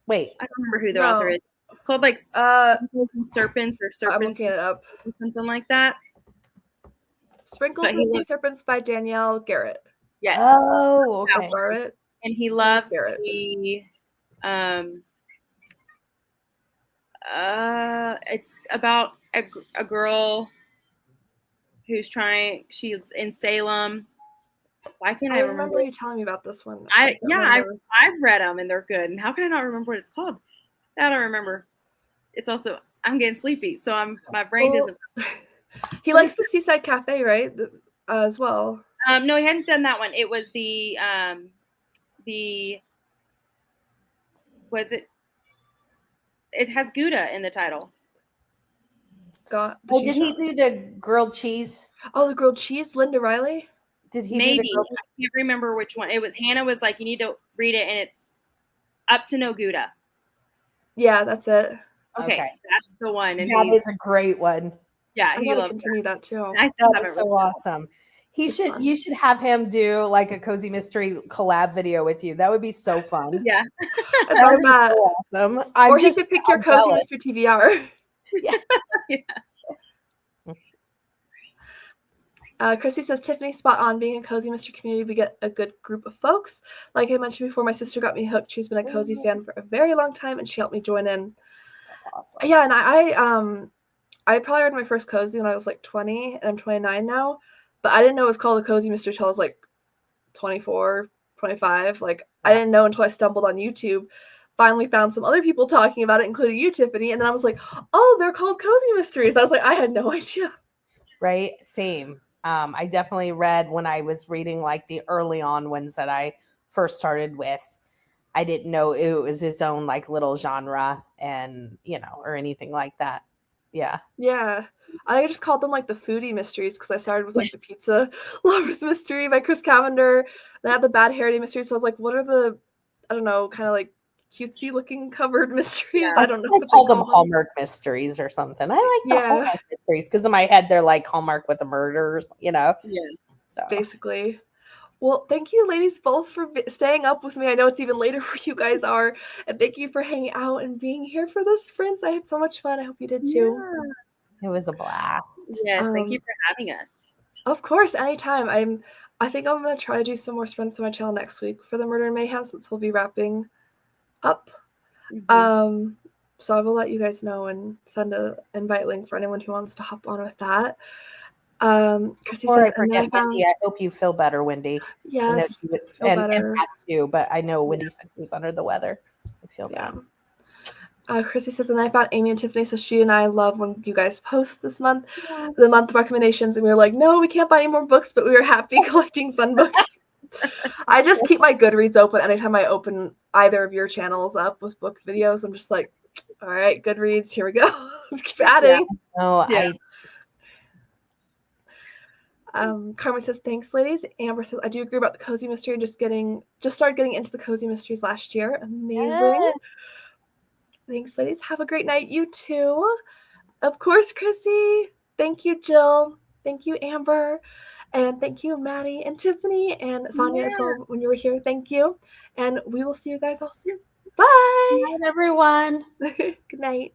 Wait. I don't remember who the author is. It's called like Serpents or Serpents. I'm looking it up. Something like that. Sprinkles and Sea Serpents by Danielle Garrett. Yes. Oh, okay. Garrett. And he loves Garrett. the it's about a girl who's she's in Salem. Why can't I remember you telling me about this one? I've read them and they're good. And how can I not remember what it's called? I don't remember. It's also, I'm getting sleepy, so my brain doesn't. He likes the Seaside Cafe, right? As well. No, he hadn't done that one. It was it has Gouda in the title. Did he do the grilled cheese? Oh, the grilled cheese, Linda Riley? Did he Maybe. do the grilled cheese? I can't remember which one. It was Hannah was like, you need to read it, and it's up to no Gouda. Yeah, that's it. Okay. That's the one. And that is a great one. Yeah, he loves continue that too. I still haven't so awesome. You should have him do like a cozy mystery collab video with you. That would be so fun. Yeah. I love that. So awesome. Or you could pick your cozy mystery TBR. Yeah. Christy says, Tiffany, spot on. Being a cozy mystery community, we get a good group of folks. Like I mentioned before, my sister got me hooked. She's been a cozy fan for a very long time, and she helped me join in. That's awesome. Yeah, and I probably read my first cozy when I was like 20, and I'm 29 now. But I didn't know it was called a cozy mystery until I was like 24, 25. Like I didn't know until I stumbled on YouTube. Finally found some other people talking about it, including you, Tiffany, and then I was like, oh, they're called cozy mysteries. I was like, I had no idea. Right? Same. I definitely read when I was reading like the early on ones that I first started with. I didn't know it was its own like little genre and, or anything like that. Yeah. Yeah. I just called them like the foodie mysteries because I started with like the pizza lovers mystery by Chris Cavender. Then I had the bad hair day mysteries. So I was like, what are the, I don't know, kind of like cutesy looking covered mysteries? Yeah. I don't know. I call them Hallmark mysteries or something. I like the Hallmark mysteries because in my head they're like Hallmark with the murders, Yeah. So basically. Well, thank you, ladies, both for staying up with me. I know it's even later where you guys are. And thank you for hanging out and being here for this, friends. I had so much fun. I hope you did too. Yeah. It was a blast. Yeah, thank you for having us. Of course, anytime. I think I'm going to try to do some more sprints on my channel next week for the Murder and Mayhem since we'll be wrapping up. So I will let you guys know and send an invite link for anyone who wants to hop on with that. Chrissy says, Wendy, I hope you feel better, Wendy. Yes, and Pat too, but I know Wendy said she was under the weather. I feel bad. Chrissy says, and then I found Amy and Tiffany, so she and I love when you guys post this month, the month of recommendations, and we were like, no, we can't buy any more books, but we were happy collecting fun books. I just keep my Goodreads open anytime I open either of your channels up with book videos. I'm just like, All right, Goodreads. Here we go. Let's keep adding. No, Yeah. Carmen says, thanks, ladies. Amber says, I do agree about the cozy mystery. Just started getting into the cozy mysteries last year. Amazing. Yes. Thanks, ladies. Have a great night. You too. Of course, Chrissy. Thank you, Jill. Thank you, Amber. And thank you, Maddie and Tiffany and Sonia as well when you were here. Thank you. And we will see you guys all soon. Bye. Good night, everyone. Good night.